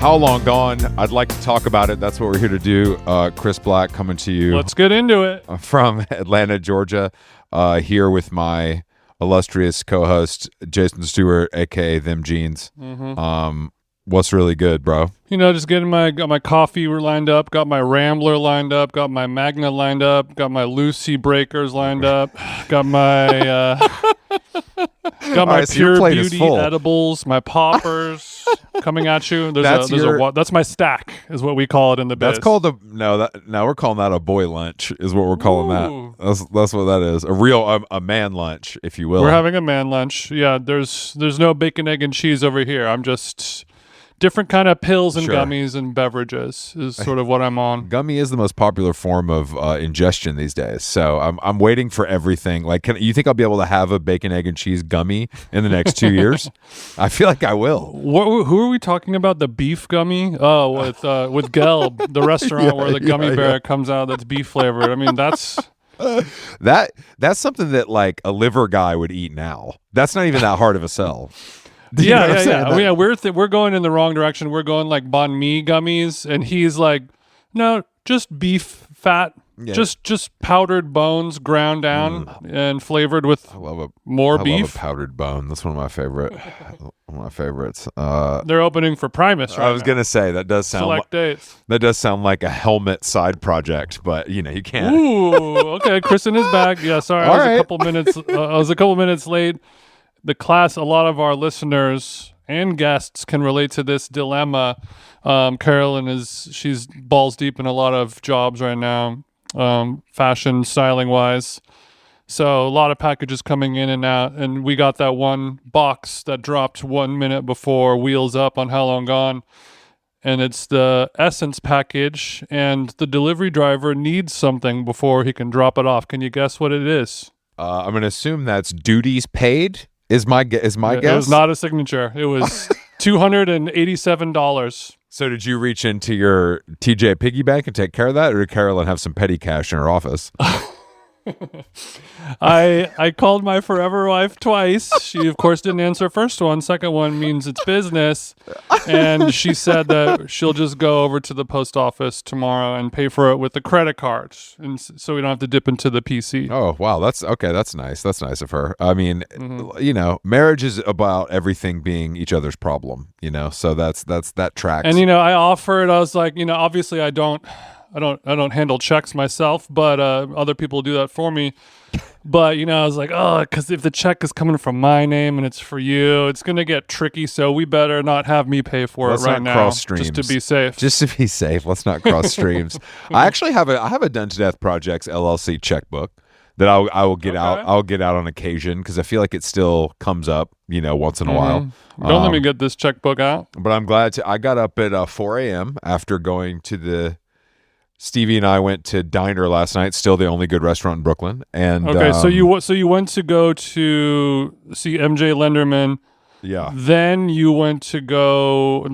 How Long Gone? I'd like to talk about it. That's what we're here to do. Chris Black coming to you. Let's get into it. From Atlanta, Georgia. Here with my illustrious co-host, Jason Stewart, a.k.a. Them Jeans. What's really good, bro? You know, just got my coffee lined up, got my Rambler lined up, got my Magna lined up, got my Lucy Breakers lined up, got my Pure Beauty edibles, my poppers coming at you. That's my stack, is what we call it in the biz. That's called now we're calling that a boy lunch, is what we're calling that. That's what that is. A man lunch, if you will. We're having a man lunch. Yeah, there's no bacon, egg, and cheese over here. I'm just different kind of pills and gummies and beverages is sort of what I'm on. Gummy is the most popular form of ingestion these days, so I'm waiting for everything. Like, you think I'll be able to have a bacon, egg, and cheese gummy in the next 2 years? I feel like I will. Who are we talking about? The beef gummy? Oh, with Gelb, the restaurant where the gummy bear comes out that's beef flavored. I mean, that's something that like a liver guy would eat now. That's not even that hard of a sell. Yeah. We're going in the wrong direction. We're going like banh mi gummies, and he's like, no, just beef fat, just powdered bones ground down and flavored with more beef. I love a powdered bone. That's one of my favorites. They're opening for Primus. Right I was gonna say that does sound select dates. That does sound like a helmet side project, but you can't. Ooh, okay. Chris in his bag. Yeah, sorry, I was a couple minutes late. The class, a lot of our listeners and guests can relate to this dilemma. Carolyn she's balls deep in a lot of jobs right now, fashion, styling wise. So a lot of packages coming in and out, and we got that one box that dropped 1 minute before Wheels Up on How Long Gone, and it's the Essence package, and the delivery driver needs something before he can drop it off. Can you guess what it is? I'm going to assume that's duties paid. Is my guess? It was not a signature. It was $287. So did you reach into your TJ piggy bank and take care of that, or did Carolyn have some petty cash in her office? I called my forever wife twice. She, of course, didn't answer first one. Second one means it's business. And she said that she'll just go over to the post office tomorrow and pay for it with the credit card. And so we don't have to dip into the PC. Oh, wow. That's okay. That's nice. That's nice of her. I mean, marriage is about everything being each other's problem, so that tracks. And, I offered, I was like, obviously I don't handle checks myself, but other people do that for me. But, I was like, because if the check is coming from my name and it's for you, it's going to get tricky. So we better not have me pay for it right now. Cross streams. Just to be safe. Just to be safe. Let's not cross streams. I actually have a Done to Death Projects LLC checkbook that I will get out. I'll get out on occasion because I feel like it still comes up, once in a while. Don't let me get this checkbook out. But I'm glad I got up at 4 a.m. after going to Stevie and I went to Diner last night, still the only good restaurant in Brooklyn. And so you went to go to see MJ Lenderman. Yeah. Then you went to Diner.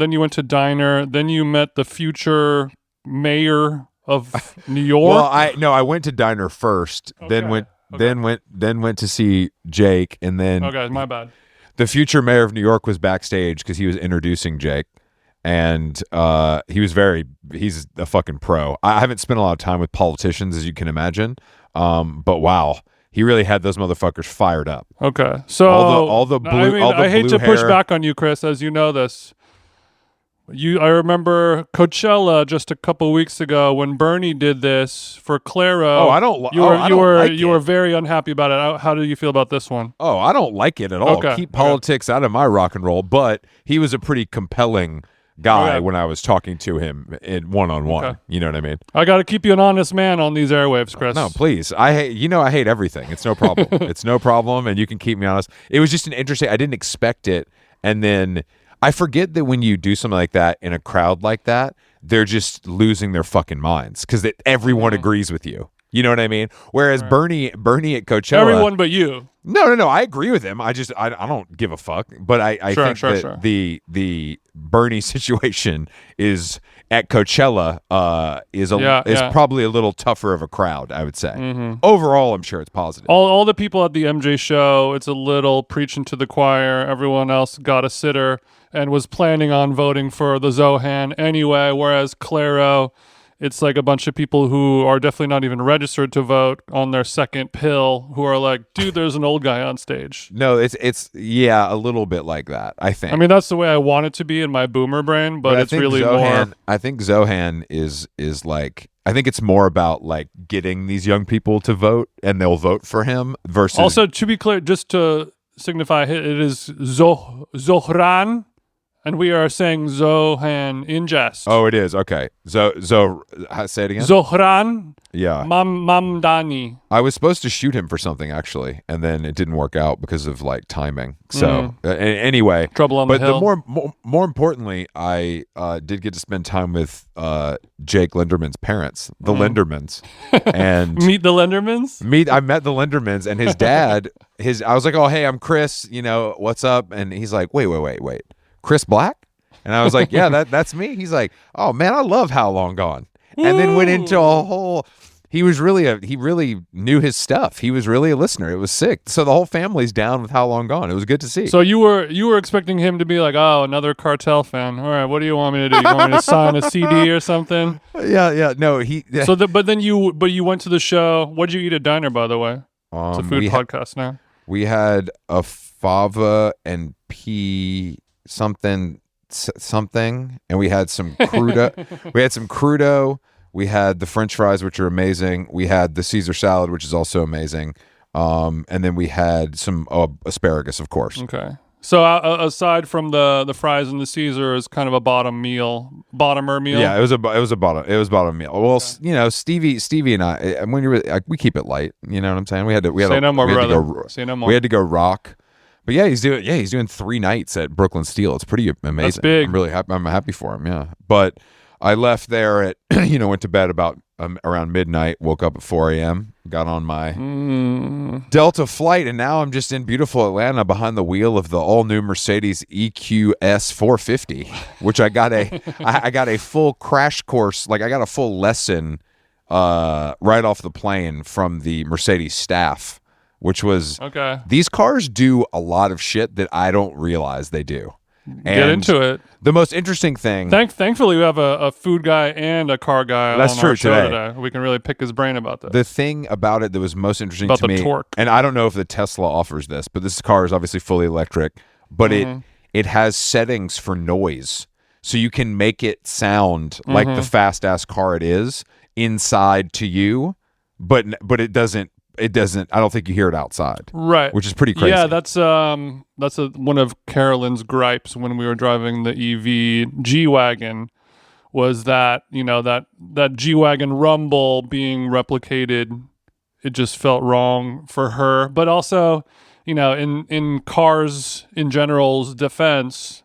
Then you met the future mayor of New York. Well, I went to Diner first, then went to see Jake, and then my bad. The future mayor of New York was backstage because he was introducing Jake. And he's a fucking pro. I haven't spent a lot of time with politicians, as you can imagine. But wow, he really had those motherfuckers fired up. Okay, so I hate to push back on you, Chris, as you know this. I remember Coachella just a couple weeks ago when Bernie did this for Claro. You were very unhappy about it. How do you feel about this one? Oh, I don't like it at all. Okay. Keep politics out of my rock and roll. But he was a pretty compelling guy when I was talking to him in one-on-one. Okay. You know what I mean? I got to keep you an honest man on these airwaves, Chris. No, please. I hate everything. It's no problem. It's no problem, and you can keep me honest. It was just I didn't expect it, and then I forget that when you do something like that in a crowd like that, they're just losing their fucking minds because everyone agrees with you. You know what I mean? Whereas Bernie at Coachella, everyone but you. No. I agree with him. I don't give a fuck. But I think that the Bernie situation is at Coachella is probably a little tougher of a crowd, I would say. Overall, I'm sure it's positive. All the people at the MJ show, it's a little preaching to the choir. Everyone else got a sitter and was planning on voting for the Zohan anyway, whereas Claro, it's like a bunch of people who are definitely not even registered to vote on their second pill who are like, dude, there's an old guy on stage. No, it's a little bit like that, I think. I mean, that's the way I want it to be in my boomer brain, but it's really more. I think Zohan is like, I think it's more about like getting these young people to vote and they'll vote for him versus. Also, to be clear, just to signify, it is Zohran. And we are saying Zohan in jest. Oh, it is. Okay. Say it again. Zohran. Yeah. Mamdani. I was supposed to shoot him for something, actually, and then it didn't work out because of like timing. So anyway. Trouble on the hill. But more importantly, I did get to spend time with Jake Lenderman's parents, the Lendermans. And Meet the Lendermans? I met the Lendermans and his dad, I was like, oh, hey, I'm Chris. What's up? And he's like, wait. Chris Black? And I was like, yeah, that's me. He's like, oh man, I love How Long Gone. And then went into a whole, he really knew his stuff. He was really a listener. It was sick. So the whole family's down with How Long Gone. It was good to see. So you were expecting him to be like, oh, another Cartel fan. All right, what do you want me to do? You want me to sign a CD or something? Yeah. No, but you went to the show. What'd you eat at diner, by the way? It's a food podcast now. We had a fava and pea something, and we had some crudo. We had the French fries, which are amazing. We had the Caesar salad, which is also amazing. And then we had some asparagus, of course. Okay. So aside from the fries and the Caesar, is kind of a bottomer meal. Yeah, it was a bottom meal. Well, okay. Stevie and I, when we keep it light. You know what I'm saying? We had to Say no more, brother. Say no more. We had to go rock. But yeah, he's doing 3 nights at Brooklyn Steel. It's pretty amazing. That's big. I'm really happy. I'm happy for him. Yeah. But I left there at went to bed about around midnight. Woke up at 4 a.m. Got on my Delta flight, and now I'm just in beautiful Atlanta behind the wheel of the all new Mercedes EQS 450, which I got a full crash course. Like I got a full lesson right off the plane from the Mercedes staff. Which was, okay. These cars do a lot of shit that I don't realize they do. Get into it. The most interesting thing. Thankfully, we have a food guy and a car guy that's on true our show today. We can really pick his brain about this. The thing about it that was most interesting about to me, the torque. And I don't know if the Tesla offers this, but this car is obviously fully electric, but it has settings for noise. So you can make it sound like the fast-ass car it is inside to you, but it doesn't. I don't think you hear it outside. Right. Which is pretty crazy. Yeah, that's one of Carolyn's gripes when we were driving the EV G-Wagon was that, that G-Wagon rumble being replicated, it just felt wrong for her. But also, in cars in general's defense,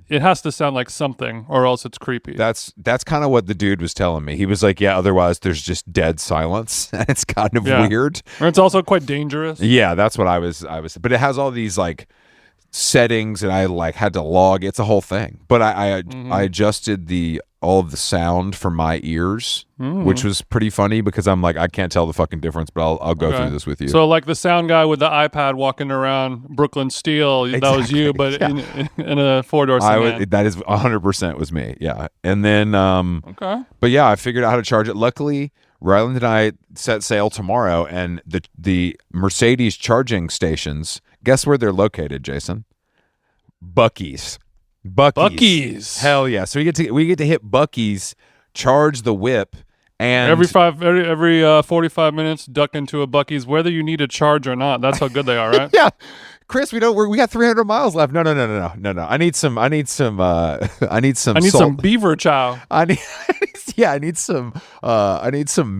it has to sound like something or else it's creepy. That's kind of what the dude was telling me. He was like, yeah, otherwise there's just dead silence. It's kind of weird. Or it's also quite dangerous. Yeah, that's what I was. But it has all these like settings and I like had to log. It's a whole thing. But I adjusted all of the sound for my ears, which was pretty funny because I'm like, I can't tell the fucking difference, but I'll go through this with you. So like the sound guy with the iPad walking around Brooklyn Steel, that was you, but in a 4-door sedan. That is 100% was me. Yeah. And then, but yeah, I figured out how to charge it. Luckily, Ryland and I set sail tomorrow, and the Mercedes charging stations, guess where they're located, Jason? Buc-ee's. Hell yeah. So we get to hit Buc-ee's, charge the whip, and every 45 minutes duck into a Buc-ee's, whether you need a charge or not. That's how good they are, right? Yeah. Chris, we got 300 miles left. No. I need some salt. Some beaver chow. I need some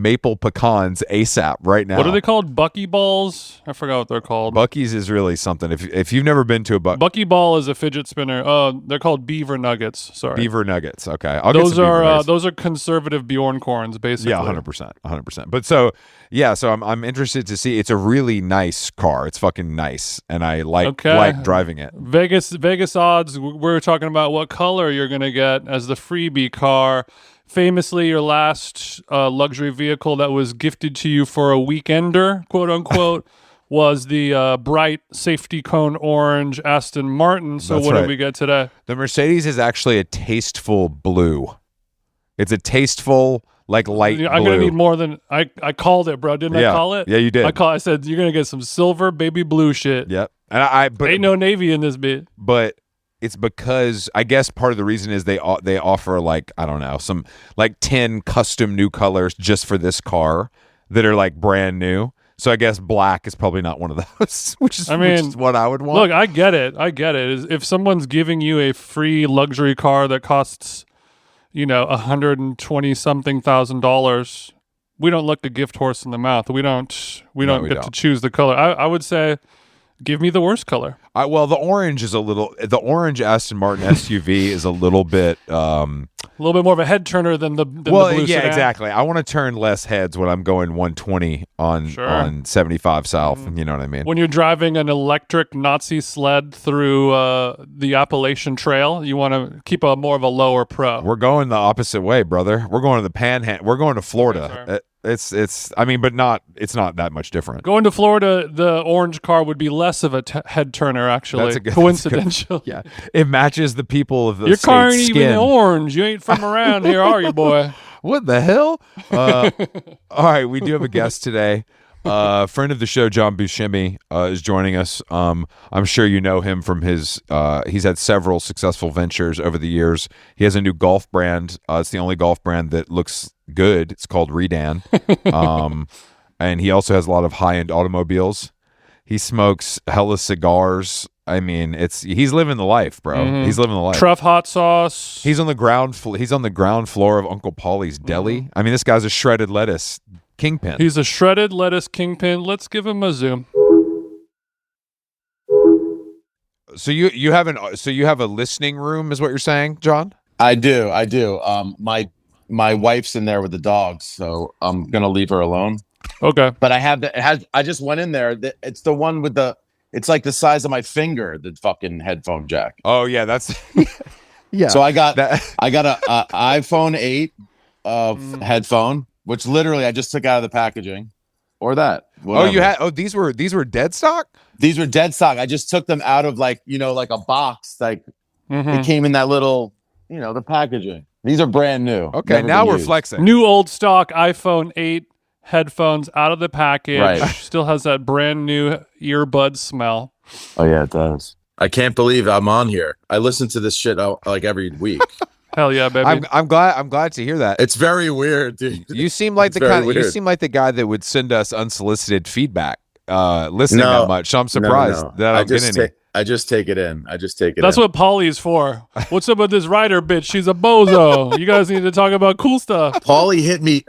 maple pecans ASAP right now. What are they called? Bucky balls? I forgot what they're called. Bucky's is really something. If you've never been to a Bucky ball is a fidget spinner. Oh, they're called beaver nuggets. Sorry, beaver nuggets. Okay, those are conservative Bjorn corns, basically. Yeah, 100%. But so I'm interested to see. It's a really nice car. It's fucking nice, and I like driving it. Vegas odds. We're talking about what color you're gonna get as the freebie car. Famously, your last luxury vehicle that was gifted to you for a weekender, quote unquote, was the bright safety cone orange Aston Martin. So That's what right. did we get today? The Mercedes is actually a tasteful blue. It's a tasteful, like light blue. I'm gonna need more than I called it, bro. Didn't I call it? Yeah, you did. I said you're gonna get some silver baby blue shit. Yep. And but ain't no navy in this bit. But it's because I guess part of the reason is they offer like, I don't know, some like 10 custom new colors just for this car that are like brand new. So I guess black is probably not one of those, which is what I would want. Look, I get it. If someone's giving you a free luxury car that costs, $120,000, we don't look a gift horse in the mouth. We don't get to choose the color. I would say, give me the worst color. The orange Aston Martin SUV is a little bit a little bit more of a head turner than the blue sedan. Exactly. I want to turn less heads when I'm going 120 on 75 South. You know what I mean? When you're driving an electric Nazi sled through the Appalachian Trail, you want to keep more of a lower pro. We're going the opposite way, brother. We're going to the Panhandle. We're going to Florida. It's not that much different. Going to Florida, the orange car would be less of a head turner, actually. Coincidental. Yeah, it matches the people of the Your car ain't skin. even orange. You ain't from around here, are you, boy? What the hell? All right, we do have a guest today. Friend of the show, Jon Buscemi, is joining us. I'm sure you know him from his. He's had several successful ventures over the years. He has a new golf brand. It's the only golf brand that looks good. It's called Redan. And he also has a lot of high-end automobiles. He smokes hella cigars. I mean, he's living the life, bro. Mm-hmm. He's living the life. TRUFF hot sauce. He's on the ground floor of Uncle Paulies Deli. I mean, this guy's a shredded lettuce kingpin. He's a shredded lettuce kingpin. Let's give him a zoom. So you have a listening room, is what you're saying, John? I do. My wife's in there with the dogs, so I'm gonna leave her alone. Okay. But I just went in there. It's the one with it's like the size of my finger, the fucking headphone jack. Oh yeah, that's yeah. So I got a iPhone 8 headphone, which literally I just took out of the packaging, or that. Whatever. These were dead stock? These were dead stock. I just took them out of like a box. Like it came in that little, the packaging. These are brand new. Okay, now we're flexing. New old stock iPhone 8 headphones out of the package. Right. Still has that brand new earbud smell. Oh yeah, it does. I can't believe I'm on here. I listen to this shit like every week. Hell yeah, baby. I'm glad to hear that. It's very weird, dude. You seem like you seem like the guy that would send us unsolicited feedback. Listening that much. So I'm surprised that I don't get any. I just take it in. That's what Paulie's for. What's up with this writer bitch? She's a bozo. You guys need to talk about cool stuff. Paulie hit me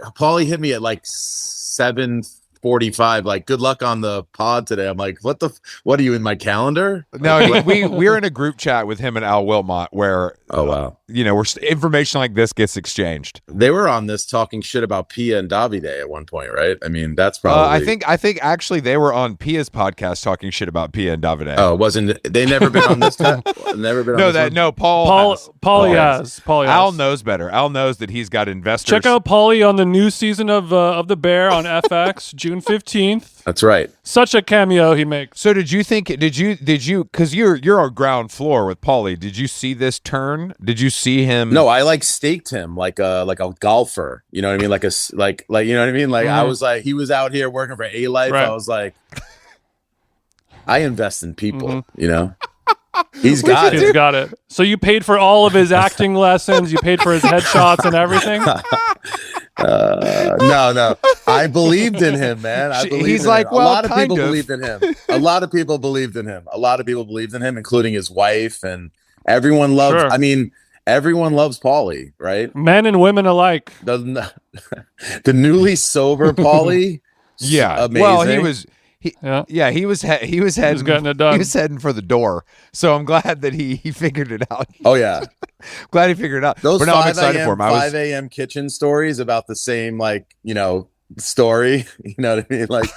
at like 7:45. Like, good luck on the pod today. I'm like, what are you in my calendar? No, we're in a group chat with him and Al Wilmot where wow. Where information like this gets exchanged. They were on this talking shit about Pia and Davide at one point, right? I mean, that's probably. I think actually they were on Pia's podcast talking shit about Pia and Davide. Oh, wasn't they? Never been on this? Never been. Paulie has. Al knows better. Al knows that he's got investors. Check out Paulie on the new season of The Bear on FX, June 15th. That's right. Such a cameo he makes. So did you because you're on ground floor with Paulie, did you see this turn? Did you see him? No, I like staked him like a golfer. You know what I mean? Like you know what I mean? Like I was like, he was out here working for A-Life. Right. I was like, I invest in people, He's got it. So you paid for all of his acting lessons, you paid for his headshots and everything? No. I believed in him, man. He's like, well, a lot of people believed in him. A lot of people believed in him. A lot of people believed in him, including his wife, and everyone loved. Sure. I mean, everyone loves Paulie, right? Men and women alike. The newly sober Paulie. Yeah. Amazing. Well, he was heading getting it done. He was heading for the door. So I'm glad that he figured it out. Oh yeah. Glad he figured it out. Those but no, I'm excited for him. 5 a.m. kitchen stories about the same, like, story. You know what I mean? Like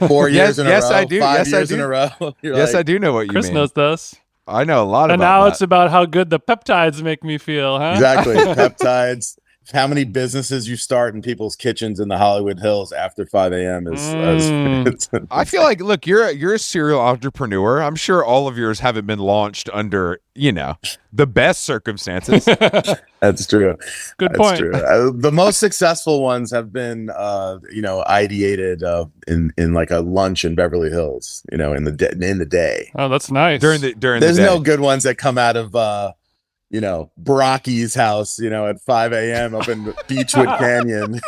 4 years in a row. Yes, I do. 5 years in a row. Yes, I do know what you Chris mean. knows this. I know a lot and about now that. it's about how good the peptides make me feel, huh? Exactly. Peptides. How many businesses you start in people's kitchens in the Hollywood Hills after 5 a.m. is I feel like, look, you're a serial entrepreneur. I'm sure all of yours haven't been launched under, the best circumstances. That's true. Good That's point. True. The most successful ones have been, ideated in like a lunch in Beverly Hills, in the day. Oh, that's nice. During the There's day. no good ones that come out of Brocky's house, at 5 a.m. up in Beechwood Canyon.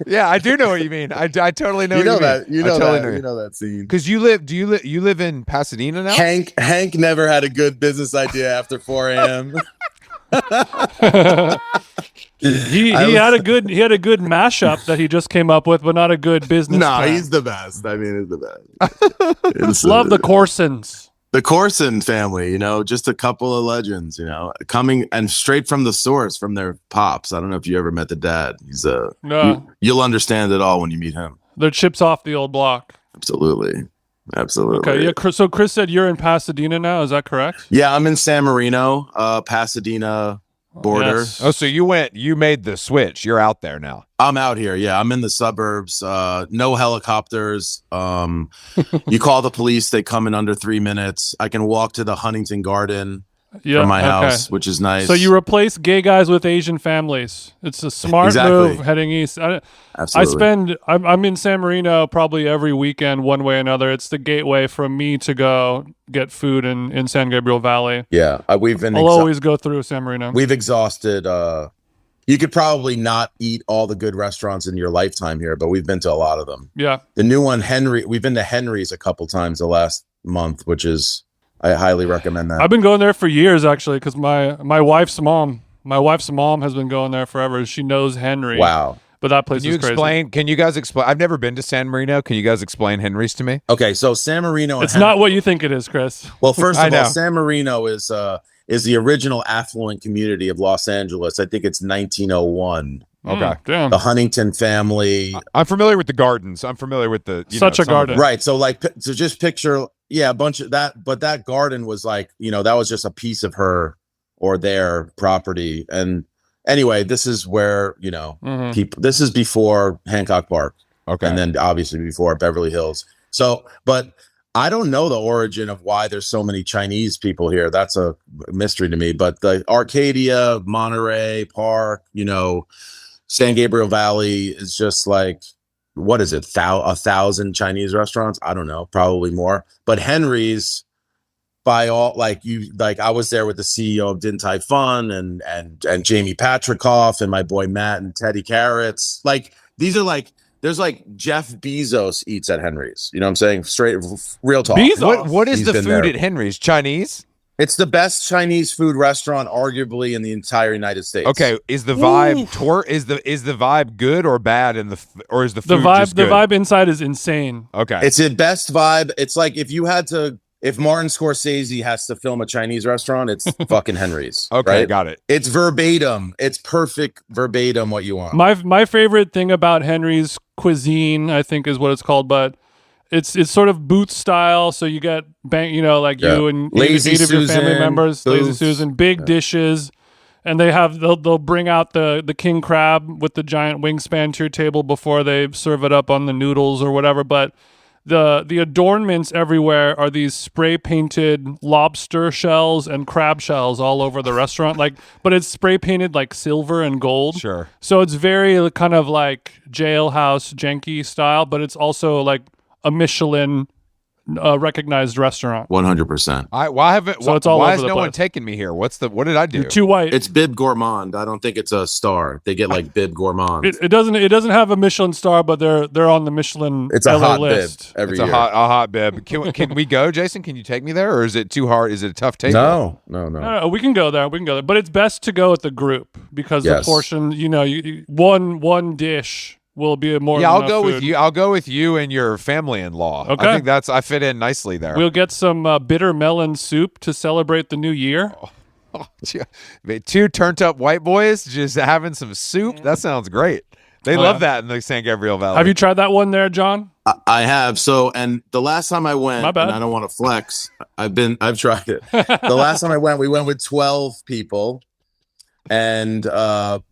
Yeah, I do know what you mean. I totally know. You know what that. you You mean. know totally that. You know that scene. Because you live in Pasadena now. Hank never had a good business idea after 4 a.m. He had a good mashup that he just came up with, but not a good business. No, plan. he's the best. I mean, he's the best. Love the Corsons. The Corson family, just a couple of legends, coming and straight from the source, from their pops. I don't know if you ever met the dad. He's No. You'll understand it all when you meet him. They're chips off the old block. Absolutely. Okay, yeah. So Chris said you're in Pasadena now. Is that correct? Yeah, I'm in San Marino, Pasadena border. Yes. Oh, so you made the switch. You're out there now. I'm out here. Yeah, I'm in the suburbs. No helicopters. You call the police, they come in under 3 minutes. I can walk to the Huntington Garden from my house, which is nice. So you replace gay guys with Asian families. It's a smart move heading east. Absolutely. I'm in San Marino probably every weekend, one way or another. It's the gateway for me to go get food in San Gabriel Valley. Yeah, I'll always go through San Marino. We've exhausted. You could probably not eat all the good restaurants in your lifetime here, but we've been to a lot of them. Yeah. The new one, Henry. We've been to Henry's a couple times the last month, which is, I highly recommend that. I've been going there for years, actually, because my wife's mom has been going there forever. She knows Henry. Wow. But that place is crazy. Can you guys explain? I've never been to San Marino. Can you guys explain Henry's to me? Okay, so San Marino. It's not what you think it is, Chris. Well, first of all, San Marino is the original affluent community of Los Angeles. I think it's 1901. Okay. Damn. The Huntington family. I'm familiar with the gardens. I'm familiar with the a garden. Right. So just picture, a bunch of that, but that garden was like, that was just a piece of her or their property. And anyway, this is where, this is before Hancock Park. Okay. And then obviously before Beverly Hills. So, but I don't know the origin of why there's so many Chinese people here. That's a mystery to me. But the Arcadia, Monterey Park, San Gabriel Valley is just like, what is it? 1,000 Chinese restaurants? I don't know, probably more. But Henry's, by all, I was there with the CEO of Din Tai Fung and Jamie Patrikoff and my boy Matt and Teddy Carrots. Like, these are like, there's like Jeff Bezos eats at Henry's. You know what I'm saying? Straight real talk. Bezos? What is He's the been food there. at Henry's? Chinese? It's the best Chinese food restaurant, arguably, in the entire United States. Okay, is the vibe is the vibe good or bad or is the food just good? The vibe inside is insane. Okay. It's the best vibe. It's like if Martin Scorsese has to film a Chinese restaurant, it's fucking Henry's. Okay, right? got it. It's verbatim. It's perfect verbatim what you want. My favorite thing about Henry's cuisine, I think, is what it's called, but it's sort of booth style. So you get you and Lazy 8 of your family Susan, members, Booth. Lazy Susan, big dishes, and they'll bring out the king crab with the giant wingspan to your table before they serve it up on the noodles or whatever. But the adornments everywhere are these spray painted lobster shells and crab shells all over the restaurant, but it's spray painted like silver and gold. Sure. So it's very kind of like jailhouse janky style, but it's also like a Michelin recognized restaurant. 100%. I haven't. So it's all why over is the no one place. taking me here? What did I do? You're too white. It's Bib Gourmand. I don't think it's a star. They get like Bib Gourmand. It doesn't have a Michelin star, but they're on the Michelin It's a LA hot list. bib every It's year. a hot bib. Can we go, Jason? Can you take me there, or is it too hard? Is it a tough table? No. We can go there. But it's best to go with the group because the portion, one dish will be more. Yeah, than I'll enough go food. with you. I'll go with you and your family-in-law. Okay. I think I fit in nicely there. We'll get some bitter melon soup to celebrate the new year. Two turned-up white boys just having some soup. That sounds great. They love that in the San Gabriel Valley. Have you tried that one there, John? I have. So, and the last time I went, My bad. and I don't want to flex, I've tried it. The last time I went, we went with 12 people, and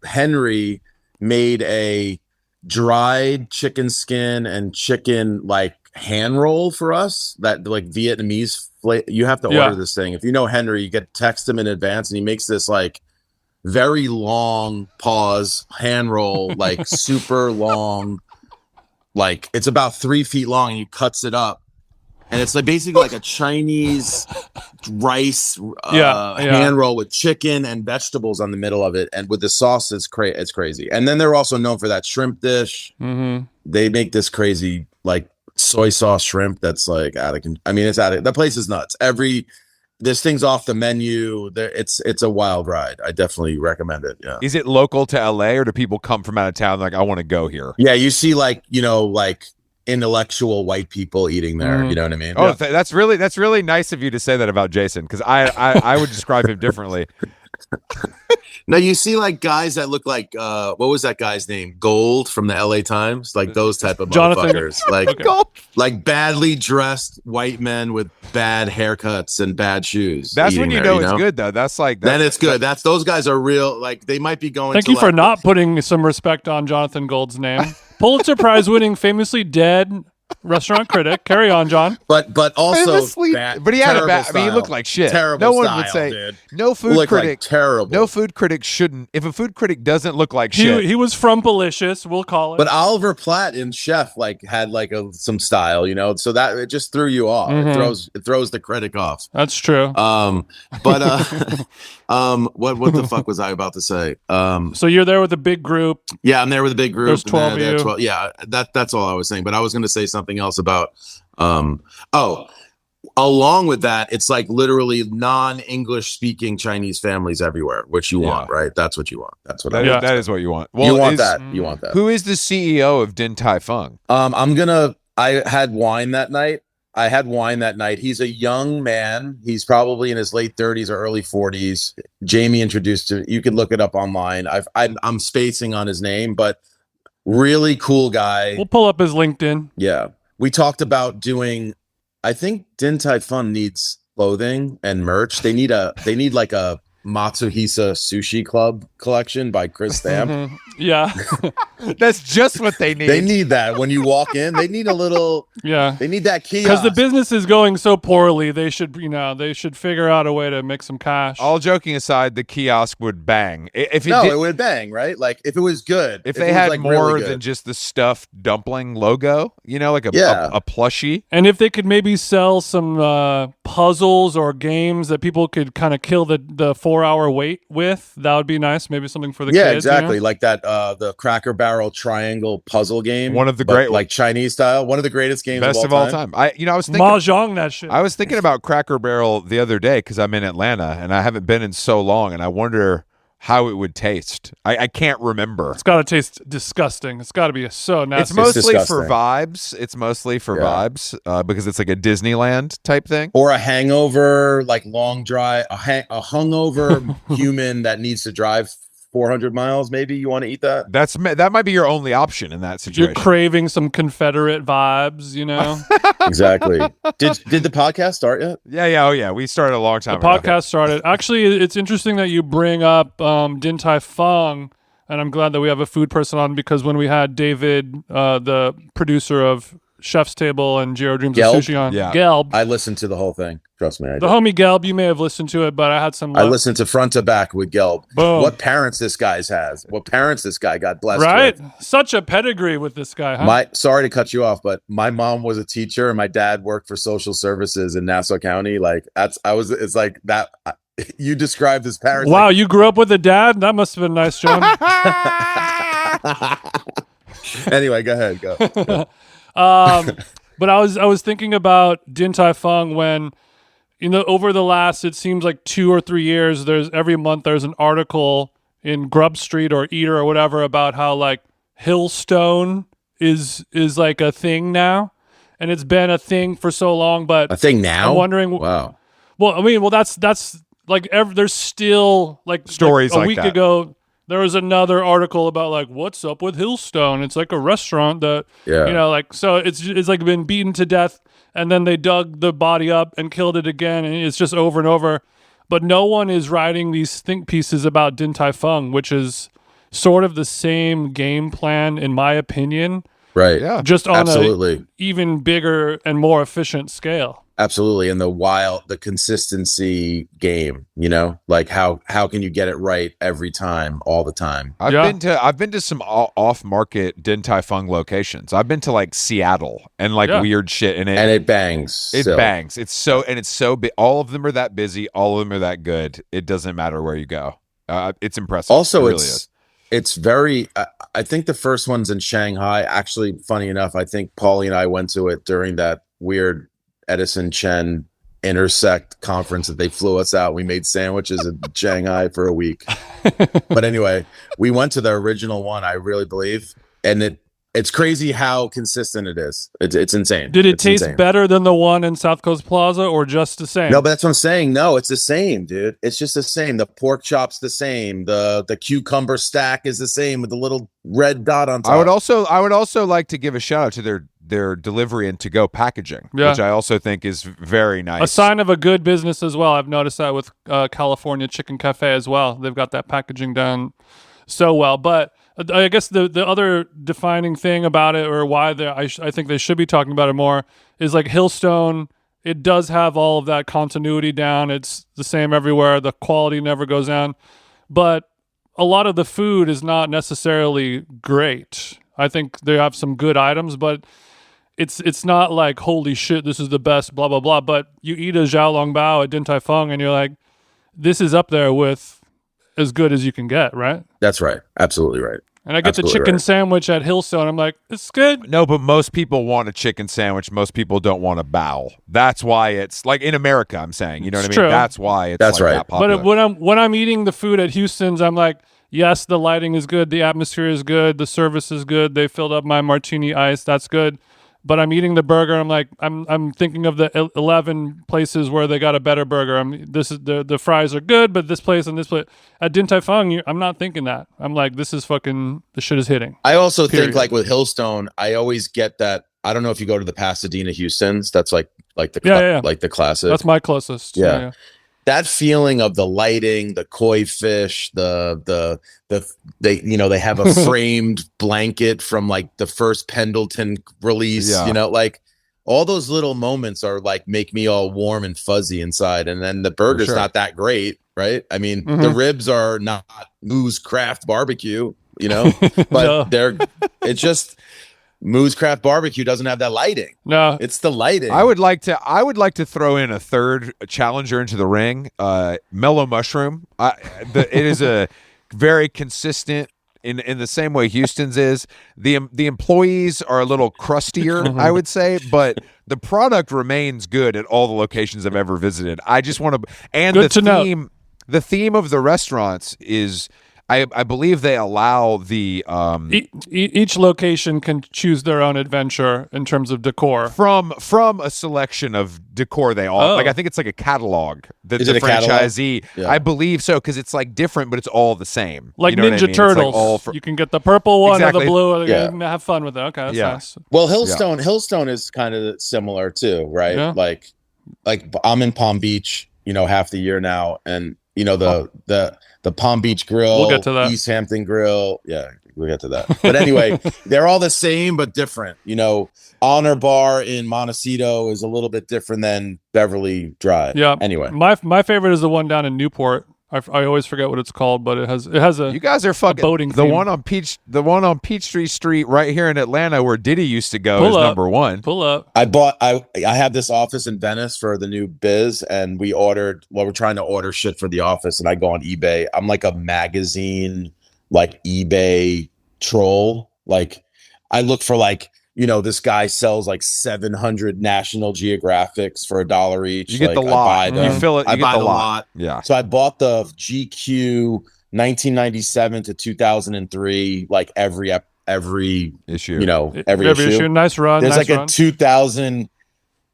Henry made a dried chicken skin and chicken like hand roll for us, that like Vietnamese you have to order this thing. If you know Henry, you get text him in advance, and he makes this like very long hand roll, like super long, like it's about 3 feet long, and he cuts it up, and it's like basically like a Chinese rice hand roll with chicken and vegetables on the middle of it, and with the sauce, it's crazy. And then they're also known for that shrimp dish. Mm-hmm. They make this crazy like soy sauce shrimp that's like the place is nuts. This thing's off the menu. It's a wild ride. I definitely recommend it. Yeah. Is it local to LA, or do people come from out of town like, I want to go here? Yeah, you see like intellectual white people eating there. You know what I mean? Oh, that's really nice of you to say that about Jason, because I would describe him differently. No, you see like guys that look like what was that guy's name? Gold from the LA Times, like those type of motherfuckers, like badly dressed white men with bad haircuts and bad shoes. That's when you know it's good, though. Then it's good. Those guys are real. Like they might be going. Thank you for not putting some respect on Jonathan Gold's name. Pulitzer Prize winning, famously dead restaurant critic. Carry on, John. But also, but he had a bad. I mean, he looked like shit. Terrible. No one style, would say dude. no food critic. Like terrible. No food critic shouldn't. If a food critic doesn't look like shit, he was frumpalicious. We'll call it. But Oliver Platt in Chef had some style, so that it just threw you off. Mm-hmm. It throws the critic off. That's true. But what the fuck was I about to say? So you're there with a big group. Yeah, I'm there with a big group. There's 12 of you. 12, yeah, that's all I was saying. But I was going to say something else about. Along with that, it's like literally non-English speaking Chinese families everywhere, which you want, right? That's what you want. That's what that is what you want. Well, you want that. You want that. Who is the CEO of Din Tai Fung? I had wine that night. He's a young man. He's probably in his late 30s or early 40s. Jamie introduced him. You can look it up online. I'm spacing on his name, but really cool guy. We'll pull up his LinkedIn. Yeah. We talked about doing, I think Din Tai Fung needs clothing and merch. They need like a Matsuhisa Sushi Club collection by Chris Stamp. Mm-hmm. Yeah. That's just what they need. They need that when you walk in. They need a little. Yeah. They need that kiosk. Because the business is going so poorly, they should figure out a way to make some cash. All joking aside, the kiosk would bang. It would bang, right? Like if it was good. If they had like more really than just the stuffed dumpling logo, like a plushie. And if they could maybe sell some puzzles or games that people could kind of kill the 4-hour wait with, that would be nice. Maybe something for the kids. Yeah, exactly. Like that, the Cracker Barrel triangle puzzle game. One of the great, like Chinese style. One of the greatest games best of all time. I was thinking Mahjong that shit. I was thinking about Cracker Barrel the other day because I'm in Atlanta and I haven't been in so long, and I wonder how it would taste. I can't remember. It's got to taste disgusting. It's got to be so nasty. It's mostly for vibes. Because it's like a Disneyland type thing. Or a hangover, like long drive, a hungover human that needs to drive 400 miles. Maybe you want to eat that. That might be your only option in that situation. You're craving some Confederate vibes, Exactly. Did the podcast start yet? Yeah. Oh yeah. We started a long time ago. The podcast started. Actually, it's interesting that you bring up Din Tai Fung, and I'm glad that we have a food person on, because when we had David, the producer of Chef's Table and Jiro Dreams Gelb? of Sushi on. Yeah. Gelb. I listened to the whole thing. Trust me, I The did. homie Gelb, you may have listened to it, but I had some. I listened to front to back with Gelb. Boom. What parents this guy's has. What parents this guy got blessed Right? with. Such a pedigree with this guy, huh? Sorry to cut you off, but my mom was a teacher and my dad worked for social services in Nassau County. Like it's like that. You described his parents. Wow, like, you grew up with a dad? That must have been nice, John. Anyway, go ahead. Go. But I was thinking about Din Tai Fung when, over the last, it seems like 2 or 3 years, every month there's an article in Grub Street or Eater or whatever about how like Hillstone is like a thing now, and it's been a thing for so long. But A thing now? I'm wondering. Wow. Well, that's like there's still like Stories a like week that. ago. There was another article about like what's up with Hillstone. It's like a restaurant that so it's like been beaten to death, and then they dug the body up and killed it again, and it's just over and over. But no one is writing these think pieces about Din Tai Fung, which is sort of the same game plan, in my opinion. Right. Yeah. Just on Absolutely. a even bigger and more efficient scale. Absolutely. And the consistency game, like how can you get it right every time, all the time? I've been to some off-market Din Tai Fung locations. I've been to like Seattle and like weird shit, and it bangs. It bangs. It's so big. All of them are that busy. All of them are that good. It doesn't matter where you go. It's impressive. Also, it really is. It's very. I think the first one's in Shanghai. Actually, funny enough, I think Paulie and I went to it during that weird Edison Chen Intersect conference that they flew us out. We made sandwiches in Shanghai for a week. But anyway, we went to the original one, I really believe. And it's crazy how consistent it is. It's insane. Did it It's taste insane. better than the one in South Coast Plaza or just the same? No, but that's what I'm saying. No, it's the same, dude. It's just the same. The pork chop's the same. The cucumber stack is the same with the little red dot on top. I would also like to give a shout out to their delivery and to-go packaging, which I also think is very nice. A sign of a good business as well. I've noticed that with California Chicken Cafe as well. They've got that packaging done so well. But I guess the other defining thing about it, or why I think they should be talking about it more, is like Hillstone. It does have all of that continuity down. It's the same everywhere. The quality never goes down. But a lot of the food is not necessarily great. I think they have some good items, but it's not like, holy shit, this is the best, blah, blah, blah. But you eat a Xiaolong Bao at Din Tai Fung and you're like, this is up there with as good as you can get, right? That's right. Absolutely right. And I get the chicken sandwich at Hillstone. I'm like, it's good. No, but most people want a chicken sandwich. Most people don't want a bao. That's why it's like in America, I'm saying. You know what I mean? True. That's why it's That's right. that popular. But when I'm eating the food at Houston's, I'm like, yes, the lighting is good. The atmosphere is good. The service is good. They filled up my martini ice. That's good. But I'm eating the burger. I'm like, I'm thinking of the 11 places where they got a better burger. This is the fries are good, but this place and this place at Din Tai Fung, I'm not thinking that. I'm like, this shit is hitting. I also think like with Hillstone, I always get that. I don't know if you go to the Pasadena Houston's. That's like the like the classic. That's my closest. Yeah. That feeling of the lighting, the koi fish, they have a framed blanket from like the first Pendleton release, like all those little moments are like make me all warm and fuzzy inside. And then the burger's not that great, right? I mean, the ribs are not Moo's Craft Barbecue, but it's just Moo's Craft Barbecue doesn't have that lighting. No, it's the lighting. I would like to throw in a third challenger into the ring. Mellow Mushroom. It is a very consistent in the same way Houston's is. The employees are a little crustier, I would say, but the product remains good at all the locations I've ever visited. I just want to, and good to know. The theme of the restaurants is. I believe they allow the each location can choose their own adventure in terms of decor from a selection of decor they all like. I think it's like a catalog that the franchisee. I believe so, because it's like different, but it's all the same. Like you know Ninja Turtles, you can get the purple one or the blue, and have fun with it. Okay, that's nice. Well, Hillstone is kind of similar too, right? Yeah. Like I'm in Palm Beach, half the year now, and the Palm Beach Grill, We'll get to that. East Hampton Grill. Yeah, we'll get to that. But anyway, they're all the same but different. Honor Bar in Montecito is a little bit different than Beverly Drive. Yeah. Anyway, my favorite is the one down in Newport. I always forget what it's called, but it has a. You guys are fucking boating the theme. one on Peachtree Street right here in Atlanta where Diddy used to go is number one. Pull up. I have this office in Venice for the new biz, and we're trying to order shit for the office, and I go on eBay. I'm like a magazine, like eBay troll. Like I look for this guy sells like 700 National Geographics for $1 each. You get the lot. You fill it. You get the lot. Yeah. So I bought the GQ 1997 to 2003, like every issue. Every issue. Nice run. There's nice like run. a 2000.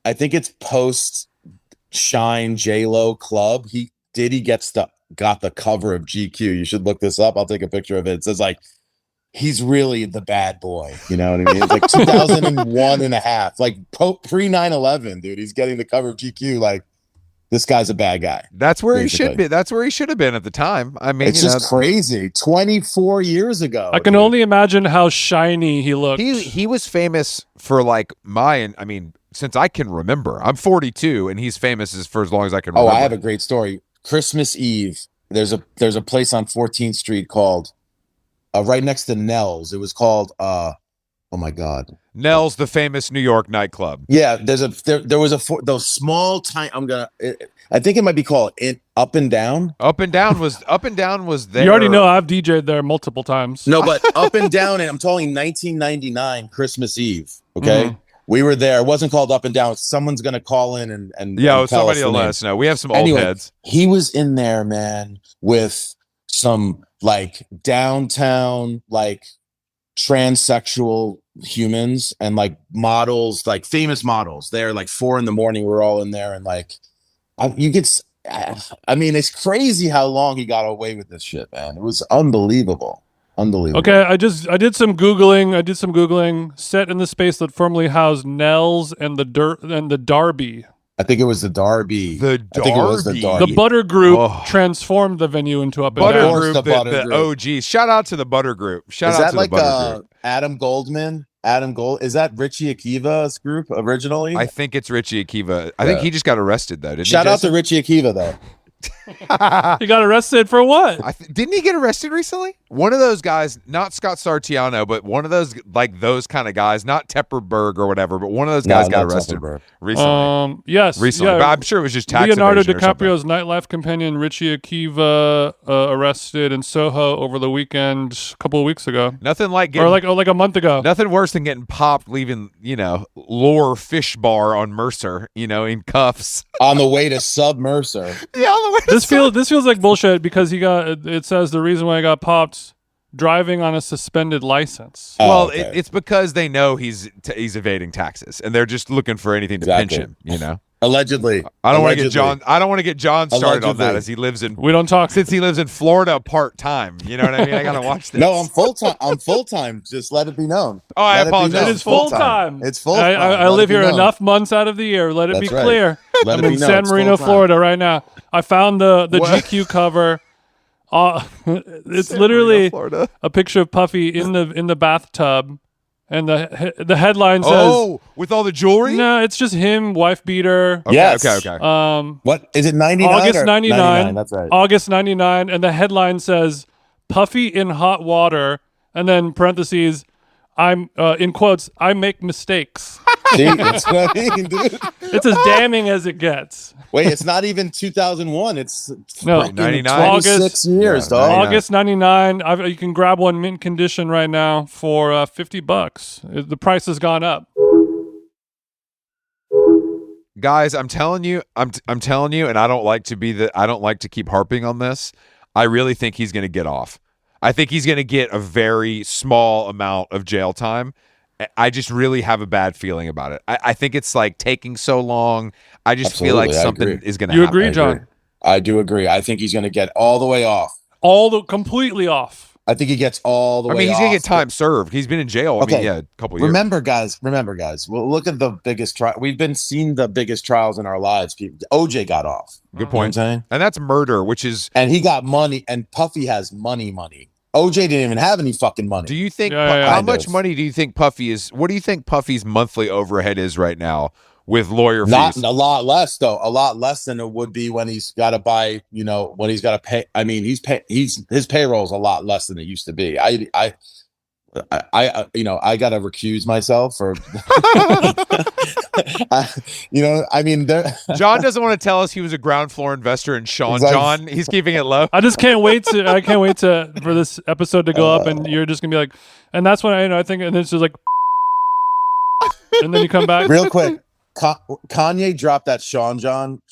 I think it's post Shine J-Lo Club. Diddy got the cover of GQ. You should look this up. I'll take a picture of it. It says like, he's really the bad boy. You know what I mean? It's like 2001 and a half, like pre 9/11, dude. He's getting the cover of GQ. Like, this guy's a bad guy. That's where he should be. That's where he should have been at the time. I mean, it's just crazy. 24 years ago. I can only imagine how shiny he looked. He was famous for since I can remember. I'm 42, and he's famous for as long as I can remember. Oh, I have a great story. Christmas Eve, there's a place on 14th Street called right next to Nell's. It was called oh my god, Nell's, the famous New York nightclub. Yeah, there was those small tiny. I think it might be called Up and Down. Up and Down was there. You already know I've DJ'd there multiple times. No, but Up and Down, and I'm talking 1999 Christmas Eve. Okay, we were there. It wasn't called Up and Down. Someone's gonna call in and somebody will let us know. We have some old heads. He was in there, man, with some like downtown like transsexual humans and like models, like famous models. They're like 4 a.m. We're all in there, and like it's crazy how long he got away with this shit, man. It was unbelievable. Okay, I did some googling. Set in the space that formerly housed Nell's and the Derby. I think it was the Derby. The Butter Group transformed the venue into Up and Down. The OGs. Shout out to the Butter Group. Shout out to the Butter Group. Adam Goldman? Is that Richie Akiva's group originally? I think it's Richie Akiva. I think he just got arrested though. Shout out to Richie Akiva though. He got arrested for what? Didn't he get arrested recently? One of those guys, not Scott Sartiano, but one of those those kind of guys, not Tepperberg or whatever, but one of those guys got arrested recently. Yes, recently. Yeah. But I'm sure it was just tax Leonardo evasion DiCaprio's nightlife companion Richie Akiva arrested in Soho over the weekend, a couple of weeks ago. Nothing like getting, or like a month ago. Nothing worse than getting popped, leaving Lore Fish Bar on Mercer, in cuffs on the way to Sub Mercer. Yeah, on the way. This feels like bullshit because it says the reason why I got popped driving on a suspended license. Well, okay. It's because they know he's evading taxes and they're just looking for anything to pinch him, Allegedly. I don't want to get John started on that as he lives in since he lives in Florida part-time. You know what I mean? I got to watch this. No, I'm full-time. Just let it be known. Oh, I apologize. It is full-time. It's full-time. I live here enough months out of the year. Let it be clear. I'm in San Marino, Florida right now. I found the GQ cover. It's literally a picture of Puffy in the bathtub. And the headline says, "Oh, with all the jewelry." No, it's just him, wife beater. Okay, yes. Okay. What is it? 99. August 99. That's right. August 99, and the headline says, "Puffy in hot water," and then parentheses, I'm in quotes, "I make mistakes." See, that's what I mean, dude. It's as damning as it gets. Wait, it's not even 2001. It's 99. 26 years, dog. August 99. You can grab one mint condition right now for $50. The price has gone up. Guys, I'm telling you, and I don't like to keep harping on this. I really think he's going to get off. I think he's going to get a very small amount of jail time. I just really have a bad feeling about it. I think it's like taking so long. I just feel like something is going to happen. You agree, John? I do agree. I think he's going to get all the way off. Completely off. I think he gets all the way. I mean, he's gonna off get time served. He's been in jail. I mean, yeah, a couple years. Remember, guys. Well, look at the biggest trial. We've been seeing the biggest trials in our lives. OJ got off. Good point. You know what I'm saying? And that's murder, which is. And he got money. And Puffy has money. OJ didn't even have any fucking money. Do you think how much money do you think Puffy is? What do you think Puffy's monthly overhead is right now with lawyer fees? Not a lot less though. A lot less than it would be when he's got to buy. You know, when he's got to pay. I mean, his payroll is a lot less than it used to be. I you know, I got to recuse myself for. You know, I mean, John doesn't want to tell us he was a ground floor investor in Sean John. He's keeping it low. I can't wait for this episode to go up, and you're just gonna be like, and that's when I think, and it's just like, and then you come back real quick. Kanye dropped that Sean John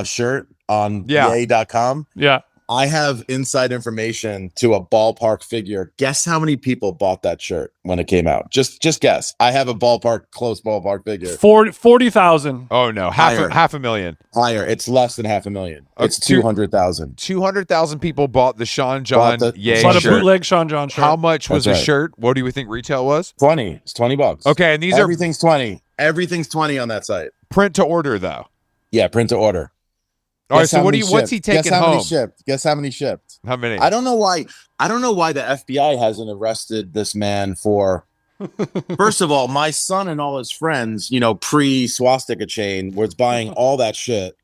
shirt on yay.com. Yeah. I have inside information to a ballpark figure. Guess how many people bought that shirt when it came out? Just guess. I have a close ballpark figure. 40,000. Oh no, half a million. Higher. It's less than 500,000. It's 200,000. 200,000 people bought the Sean John Bought shirt. a bootleg Sean John shirt. How much was the shirt? What do you think retail was? 20. It's $20. Okay, and everything's 20. Everything's 20 on that site. Print to order though. Yeah, print to order. All right, so what's he taking home? Guess how many shipped? How many? I don't know why the FBI hasn't arrested this man for. First of all, my son and all his friends, you know, pre-swastika chain, was buying all that shit.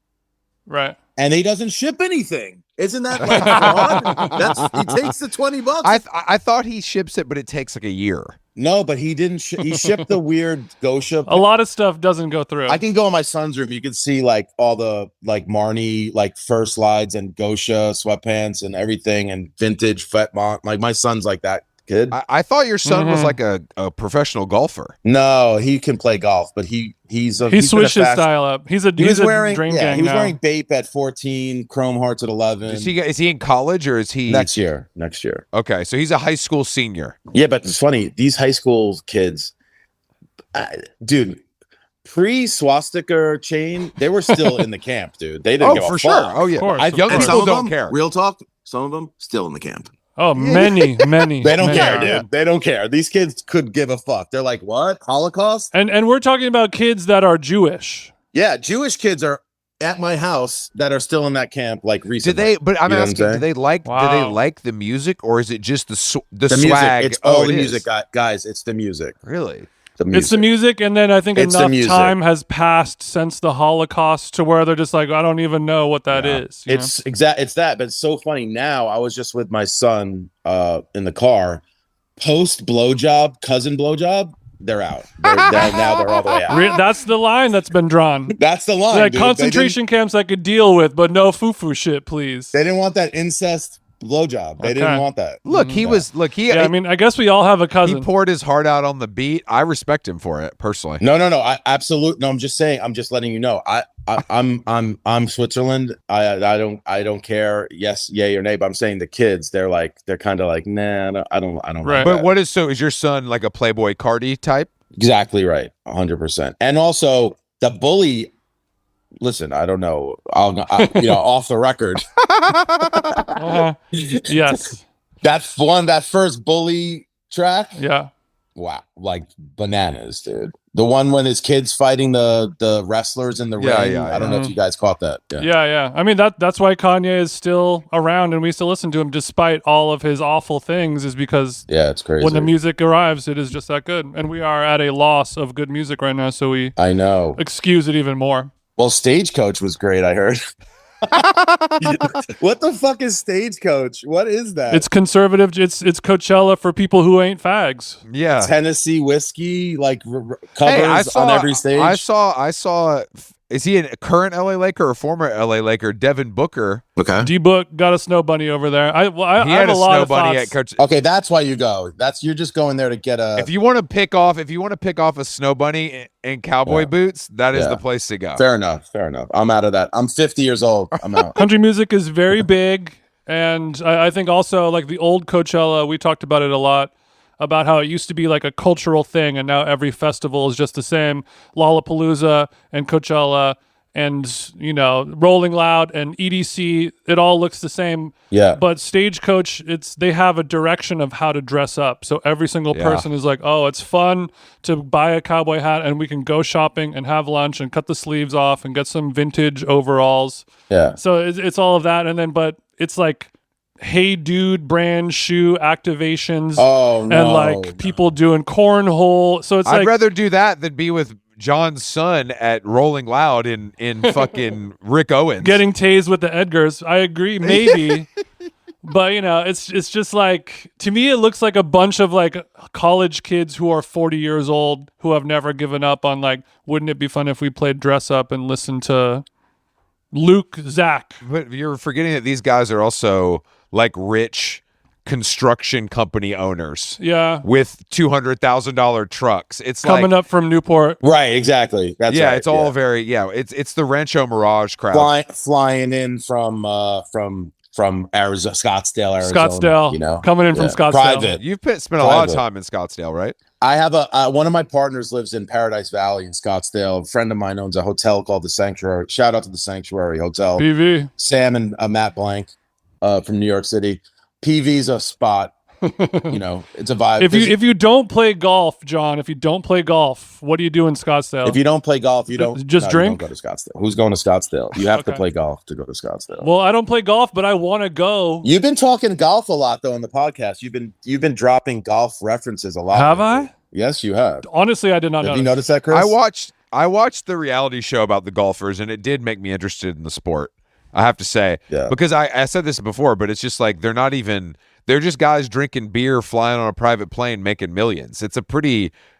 Right. And he doesn't ship anything. Isn't that like fraud? He takes the $20. I thought he ships it, but it takes like a year. No, but he didn't. He shipped the weird Gosha. A lot of stuff doesn't go through. I can go in my son's room. You can see like all the like Marnie like fur slides and Gosha sweatpants and everything and vintage Fetmont. Like my son's like that kid. I thought your son was like a professional golfer. No, he can play golf, but he switched his style up. He's wearing Drain Gang. He was wearing Bape at 14, Chrome Hearts at 11. Is he in college or is he next year? Okay, so he's a high school senior. Yeah, but it's funny. These high school kids, dude, pre-swastika chain, they were still in the camp, dude. They didn't give a fuck. Sure. Oh yeah, young people don't care. Real talk. Some of them still in the camp. Oh, many. They don't care, dude. They don't care. These kids could give a fuck. They're like, what? Holocaust? And we're talking about kids that are Jewish. Yeah, Jewish kids are at my house that are still in that camp like recently. Do they? But I'm asking, do they like the music, or is it just the swag? Music. It's all the music, guys. It's the music. Really? It's the music, and then I think enough time has passed since the Holocaust to where they're just like, I don't even know what that is. It's that, but it's so funny. Now I was just with my son in the car. Post cousin blowjob, they're out. Now they're all the way out. That's the line that's been drawn. That's the line. Like concentration camps I could deal with, but no foo-foo shit, please. They didn't want that incest blowjob. They didn't want that. I mean, I guess we all have a cousin. He poured his heart out on the beat. I respect him for it personally. No. I absolutely no. I'm just saying. I'm just letting you know. I'm Switzerland. I don't care. Yes, yay or nay. But I'm saying the kids. They're kind of like nah. I don't. Right. But is your son like a Playboy Cardi type? Exactly right. 100%. And also the bully. Listen, I don't know. Off the record. Yes. That first bully track. Yeah. Wow, like bananas, dude. The one when his kids fighting the wrestlers in the ring. I don't know if you guys caught that. Yeah. I mean that's why Kanye is still around and we still listen to him despite all of his awful things, is because it's crazy. When the music arrives, it is just that good. And we are at a loss of good music right now, so I know. Excuse it even more. Well, Stagecoach was great, I heard. What the fuck is Stagecoach? What is that? It's conservative. It's Coachella for people who ain't fags. Yeah. Tennessee whiskey, like covers on every stage. I saw. Is he a current LA Laker or former LA Laker? Devin Booker. Okay. D-Book got a snow bunny over there. I had a lot of bunny at Coach. Okay, that's why you go. You're just going there to get a. If you want to pick off a snow bunny in cowboy boots, that is the place to go. Fair enough. I'm out of that. I'm 50 years old. I'm out. Country music is very big, and I think also like the old Coachella, we talked about it a lot, about how it used to be like a cultural thing, and now every festival is just the same. Lollapalooza and Coachella and Rolling Loud and EDC, it all looks the same. Yeah. But Stagecoach, they have a direction of how to dress up. So every single person is like, oh, it's fun to buy a cowboy hat and we can go shopping and have lunch and cut the sleeves off and get some vintage overalls. Yeah. So it's all of that. And then, but it's like, Hey Dude brand shoe activations. Oh, no. And like people doing cornhole. So it's I'd like, rather do that than be with John's son at Rolling Loud in fucking Rick Owens. getting tased with the Edgars. I agree, maybe. But it's just like, to me it looks like a bunch of like college kids who are 40 years old who have never given up on like, wouldn't it be fun if we played dress up and listened to Luke Zach? But you're forgetting that these guys are also like rich construction company owners. Yeah. With $200,000 trucks. It's coming like, up from Newport. Right, exactly. That's right. It's all very it's the Rancho Mirage crowd. Flying in from Arizona, Scottsdale, Arizona. Scottsdale. Coming in from Scottsdale. Private. You've spent a lot of time in Scottsdale, right? I have one of my partners lives in Paradise Valley in Scottsdale. A friend of mine owns a hotel called the Sanctuary. Shout out to the Sanctuary Hotel. PV. Sam and Matt Blank from New York City. PV's a spot. It's a vibe. If you don't play golf, John, what do you do in Scottsdale? If you don't play golf, you don't just drink. You don't go to Scottsdale. Who's going to Scottsdale? You have to play golf to go to Scottsdale. Well, I don't play golf, but I want to go. You've been talking golf a lot though on the podcast. You've been dropping golf references a lot. Have I? Yes, you have. Honestly, I did not. Have you noticed that, Chris? I watched the reality show about the golfers, and it did make me interested in the sport. I have to say, because I said this before, but it's just like they're just guys drinking beer, flying on a private plane, making millions. It's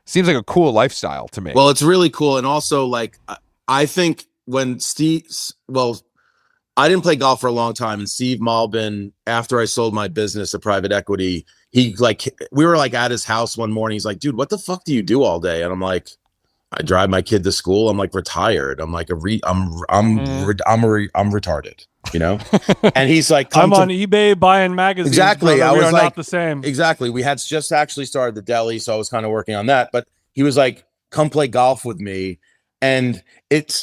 seems like a cool lifestyle to me. Well, it's really cool. And also, like, I think when I didn't play golf for a long time, and Steve Malbin, after I sold my business to private equity, we were like at his house one morning. He's like, dude, what the fuck do you do all day? And I'm like, I drive my kid to school. I'm like retired. I'm like I'm retarded, And he's like, I'm on eBay buying magazines. Exactly. Brother. I was like, not the same. Exactly. We had just actually started the deli, so I was kind of working on that. But he was like, come play golf with me. And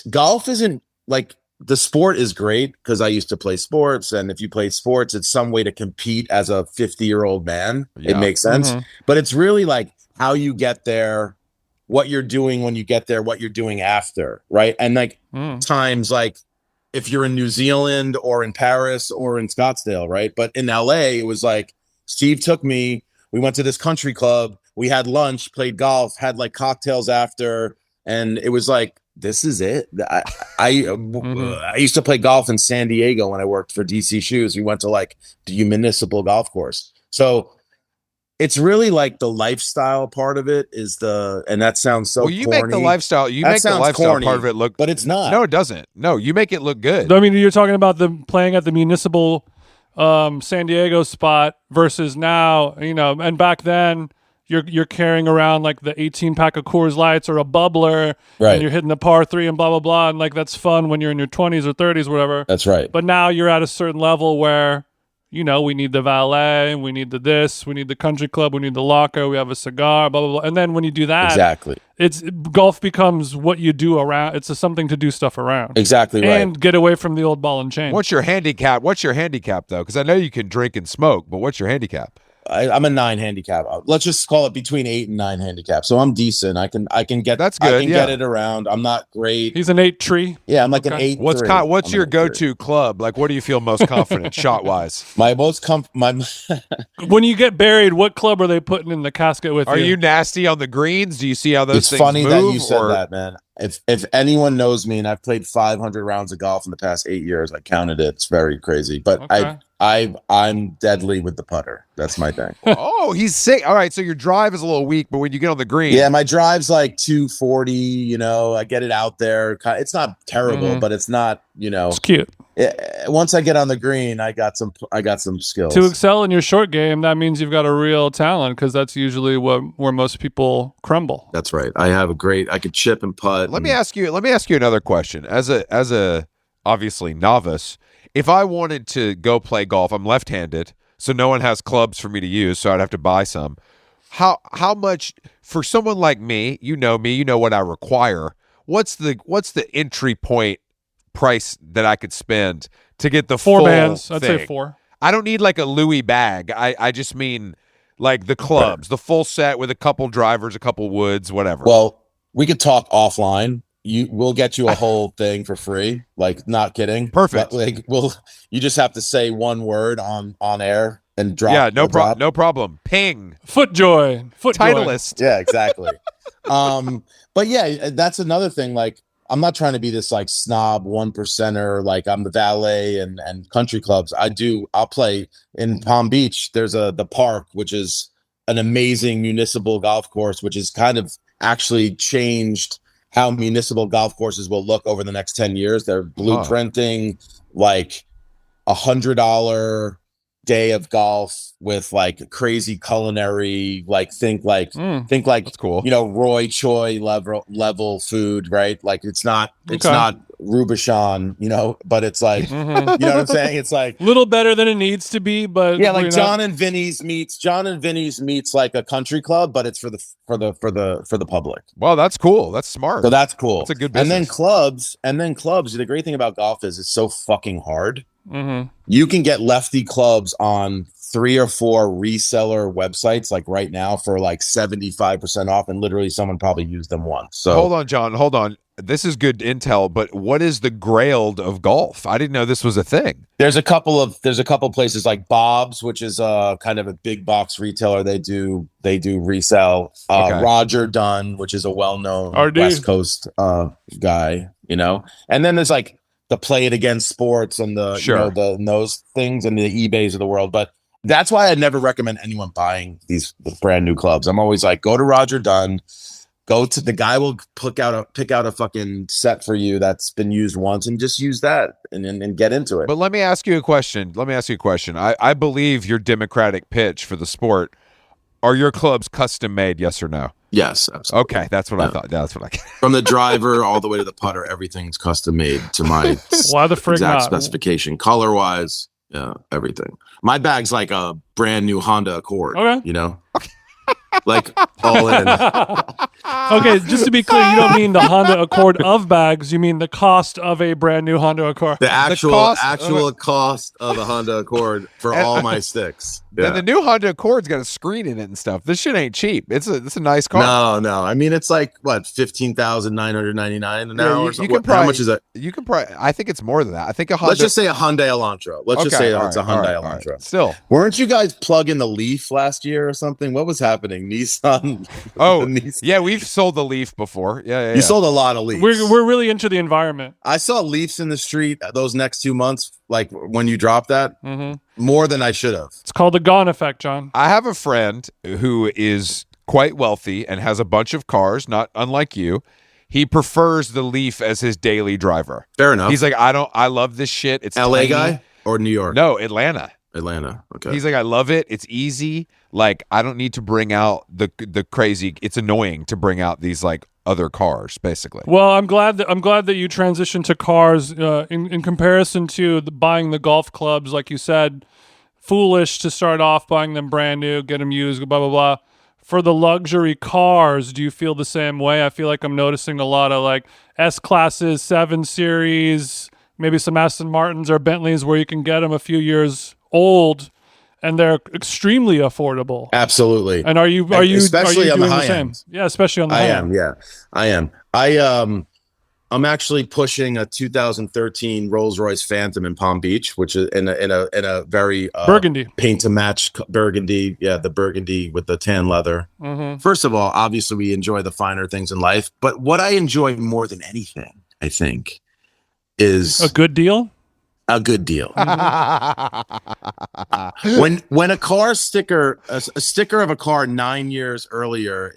golf isn't like, the sport is great because I used to play sports. And if you play sports, it's some way to compete as a 50-year-old man. Yeah. It makes sense. Mm-hmm. But it's really like how you get there, what you're doing when you get there, what you're doing after, right? And like times like if you're in New Zealand or in Paris or in Scottsdale, right? But in LA, it was like Steve took me, we went to this country club, we had lunch, played golf, had like cocktails after, and it was like, this is it. I used to play golf in San Diego when I worked for DC Shoes. We went to like the municipal golf course. So it's really like the lifestyle part of it and that sounds so corny. Make the lifestyle, corny, part of it look, but it's not. No, it doesn't. No, you make it look good. I mean, you're talking about them playing at the municipal San Diego spot versus now, and back then you're carrying around like the 18-pack of Coors Lights or a bubbler, right? And you're hitting the par 3 and blah, blah, blah. And like, that's fun when you're in your 20s or 30s, whatever. That's right. But now you're at a certain level where, we need the valet, we need the this, we need the country club, we need the locker, we have a cigar, blah, blah, blah. And then when you do that, exactly, golf becomes what you do around. It's something to do stuff around. Exactly right. And get away from the old ball and chain. What's your handicap? Though? Because I know you can drink and smoke, but what's your handicap? I'm a 9 handicap. Let's just call it between 8 and 9 handicap. So I'm decent. I can get that's good. I can get it around. I'm not great. He's an 8 tree. Yeah, I'm like an 8. What's your go-to club? Like, what do you feel most confident shot wise? My most When you get buried, what club are they putting in the casket with you? Are you nasty on the greens? Do you see how those things funny move, that you said that, man. If anyone knows me, and I've played 500 rounds of golf in the past 8 years, I counted it. It's very crazy, but okay. I'm deadly with the putter. That's my thing. Oh, he's sick. All right, so your drive is a little weak, but when you get on the green, yeah, my drive's like 240. I get it out there. It's not terrible, but it's not. It's cute. Once I get on the green, I got some skills. To excel in your short game, that means you've got a real talent, because that's usually where most people crumble. That's right. I could chip and putt. Let me ask you another question. As a obviously novice, if I wanted to go play golf, I'm left-handed, so no one has clubs for me to use, so I'd have to buy some. How much for someone like me? You know me, you know what I require. What's the entry point price that I could spend to get the Four full bands. I'd say thing. 4. I don't need like a Louis bag. I just mean like the clubs, the full set with a couple drivers, a couple woods, whatever. Well, we could talk offline. We'll get you a whole thing for free. Like, not kidding. Perfect. Like, you just have to say one word on air and drop. Yeah, no problem. Ping. Footjoy. Titleist. Yeah, exactly. But yeah, that's another thing. Like, I'm not trying to be this like snob 1%er. Like, I'm the valet and country clubs. I'll play in Palm Beach. There's the park, which is an amazing municipal golf course, which has kind of actually changed how municipal golf courses will look over the next 10 years. They're blueprinting like $100 day of golf with like crazy culinary, like think like that's cool. Roy Choi level food, right? Like it's not Rubicon, but it's like, you know what I'm saying? It's like a little better than it needs to be, but yeah, like John and Vinny's meets like a country club, but it's for the public. Well, that's cool. That's smart. So that's cool. That's a good business. And then clubs. The great thing about golf is it's so fucking hard. You can get lefty clubs on 3 or 4 reseller websites like right now for like 75% off, and literally someone probably used them once. So hold on, John. Hold on. This is good intel, but what is the grailed of golf? I didn't know this was a thing. There's a couple places like Bob's, which is kind of a big box retailer. They do resell. Roger Dunn, which is a well-known West Coast guy, and then there's like the Play It Again Sports and those things and the eBays of the world. But that's why I never recommend anyone buying these brand new clubs. I'm always like, go to Roger Dunn. Go to the guy will pick out a fucking set for you that's been used once and just use that and get into it. But let me ask you a question. I believe your democratic pitch for the sport. Are your clubs custom made? Yes or no? Yes, absolutely. Okay, that's what I thought. That's what I. From the driver all the way to the putter, everything's custom made to my exact specification, color wise. Yeah, everything. My bag's like a brand new Honda Accord. Okay. Like all in. Okay, just to be clear, you don't mean the Honda Accord of bags. You mean the cost of a brand new Honda Accord. The actual cost of a Honda Accord for all my sticks. Yeah. And the new Honda Accord's got a screen in it and stuff. This shit ain't cheap. It's a nice car. No. I mean, it's like what, $15,999 now or something. How much is it? You can probably. I think it's more than that. I think a Honda. Let's just say a Hyundai Elantra. Let's just say it's a Hyundai Elantra. Right. Still, weren't you guys plugging the Leaf last year or something? What was happening? Nissan. Nissan. Yeah, we've sold the Leaf before. Yeah. You sold a lot of Leafs. We're really into the environment. I saw Leafs in the street those next 2 months. Like when you dropped that, more than I should have. It's called the Gone effect, John. I have a friend who is quite wealthy and has a bunch of cars, not unlike you. He prefers the Leaf as his daily driver. Fair enough. He's like, I love this shit. It's LA tiny. guy or New York? No, Atlanta. Okay. He's like, I love it. It's easy. Like, I don't need to bring out the crazy. It's annoying to bring out these like other cars, basically. Well, I'm glad that you transitioned to cars in comparison to buying the golf clubs, like you said. Foolish to start off buying them brand new, get them used, blah blah blah. For the luxury cars, do you feel the same way? I feel like I'm noticing a lot of like S classes, 7 Series, maybe some Aston Martins or Bentleys, where you can get them a few years old, and they're extremely affordable. Absolutely. And are you especially on the high end? Yeah, especially on the high end. I am. I'm actually pushing a 2013 Rolls-Royce Phantom in Palm Beach, which is in a very burgundy paint to match burgundy. Yeah, the burgundy with the tan leather. First of all, obviously we enjoy the finer things in life, but what I enjoy more than anything, I think, is a good deal. A good deal. When a car sticker, a sticker of a car 9 years earlier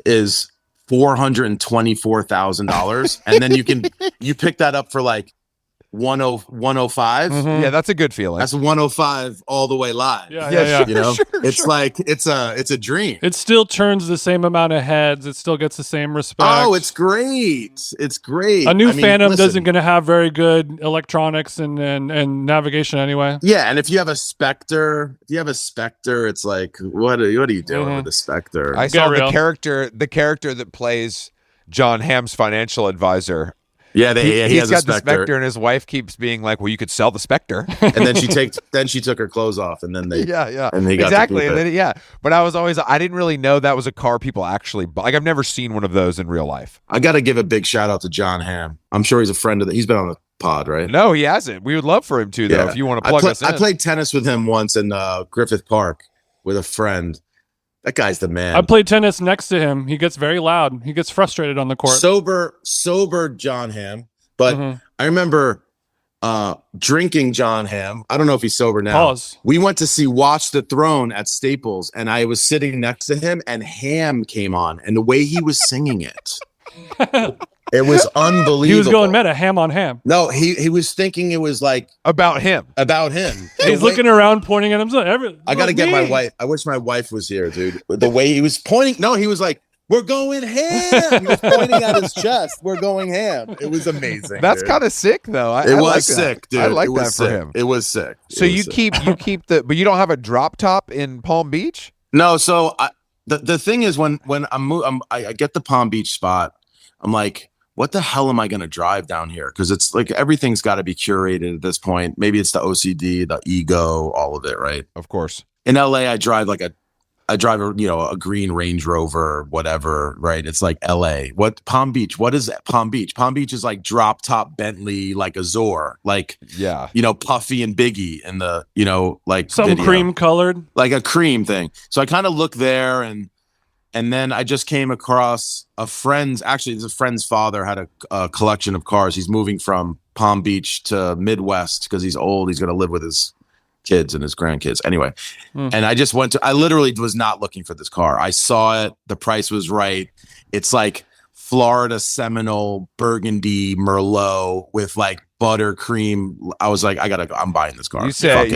is $424,000, and then you pick that up for like 105. Yeah, that's a good feeling. That's 105 all the way live. Yeah. You know, it's like it's a dream. It still turns the same amount of heads. It still gets the same respect. Oh, it's great. It's great. A new Phantom isn't going to have very good electronics and navigation anyway. Yeah, and if you have a Spectre, it's like what are you doing with the Spectre? I saw the character that plays John Hamm's financial advisor. Yeah, he has got a the Spectre, and his wife keeps being like, "Well, you could sell the Spectre." And then she took her clothes off, and then they and they got exactly, to keep and it. then But I didn't really know that was a car people actually buy. Like I've never seen one of those in real life. I got to give a big shout out to John Hamm. I'm sure he's a friend of he's been on the pod, right? No, he hasn't. We would love for him to though. If you want to plug us in. I played tennis with him once in Griffith Park with a friend. That guy's the man. I played tennis next to him. He gets very loud. He gets frustrated on the court. Sober John Hamm. But I remember drinking John Hamm. I don't know if he's sober now. Pause. We went to see Watch the Throne at Staples, and I was sitting next to him, and Ham came on, and the way he was singing it, it was unbelievable. He was going meta, ham on ham. No, he was thinking it was like about him. He's looking around, pointing at himself. I got to get my wife. I wish my wife was here, dude. The way he was pointing. No, he was like, "We're going ham." He was pointing at his chest. We're going ham. It was amazing. That's kind of sick, though. It was sick, dude. I like that for him. It was sick. So you keep but you don't have a drop top in Palm Beach? No. So the thing is, when I get the Palm Beach spot, I'm like, what the hell am I going to drive down here? Because it's like everything's got to be curated at this point. Maybe it's the OCD, the ego, all of it, right? Of course. In LA, I drive a green Range Rover, whatever, right? It's like LA. What Palm Beach? What is that? Palm Beach? Palm Beach is like drop top Bentley, like Azure, like Puffy and Biggie in the like some video. Cream colored, like a cream thing. So I kind of look there and then I just came across a friend's father had a collection of cars. He's moving from Palm Beach to Midwest because he's old. He's going to live with his kids and his grandkids. Anyway, and I literally was not looking for this car. I saw it. The price was right. It's like Florida Seminole Burgundy Merlot with like buttercream. I was like, I'm buying this car. You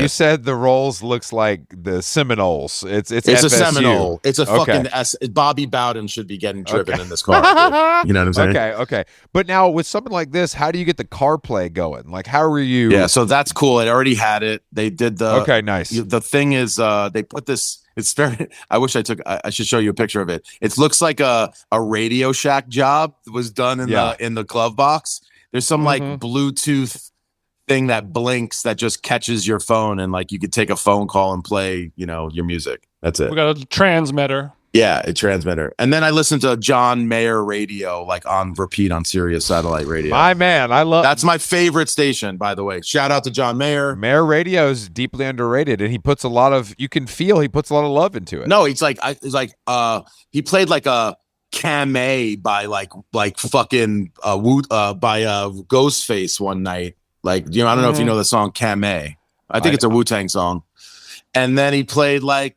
said the Rolls looks like the Seminoles. It's a FSU. Seminole. It's a fucking Bobby Bowden should be getting driven in this car. You know what I'm saying? Okay. But now with something like this, how do you get the CarPlay going? Like, how are you? Yeah, so that's cool. I already had it. They did the. Okay, nice. The thing is, they put this. It's very. I wish I should show you a picture of it. It looks like a Radio Shack job was done in the glove box. There's some like Bluetooth thing that blinks that just catches your phone, and like you could take a phone call and play, your music. That's it. We got a transmitter. Yeah, a transmitter. And then I listened to John Mayer radio, like on repeat on Sirius satellite radio. My man, that's my favorite station, by the way. Shout out to John Mayer. Mayer radio is deeply underrated, and he puts a lot of love into it. No, he played like a Camé by like fucking by Ghostface one night. Like, I don't know if you know the song Camé. I think it's a Wu-Tang song. And then he played like,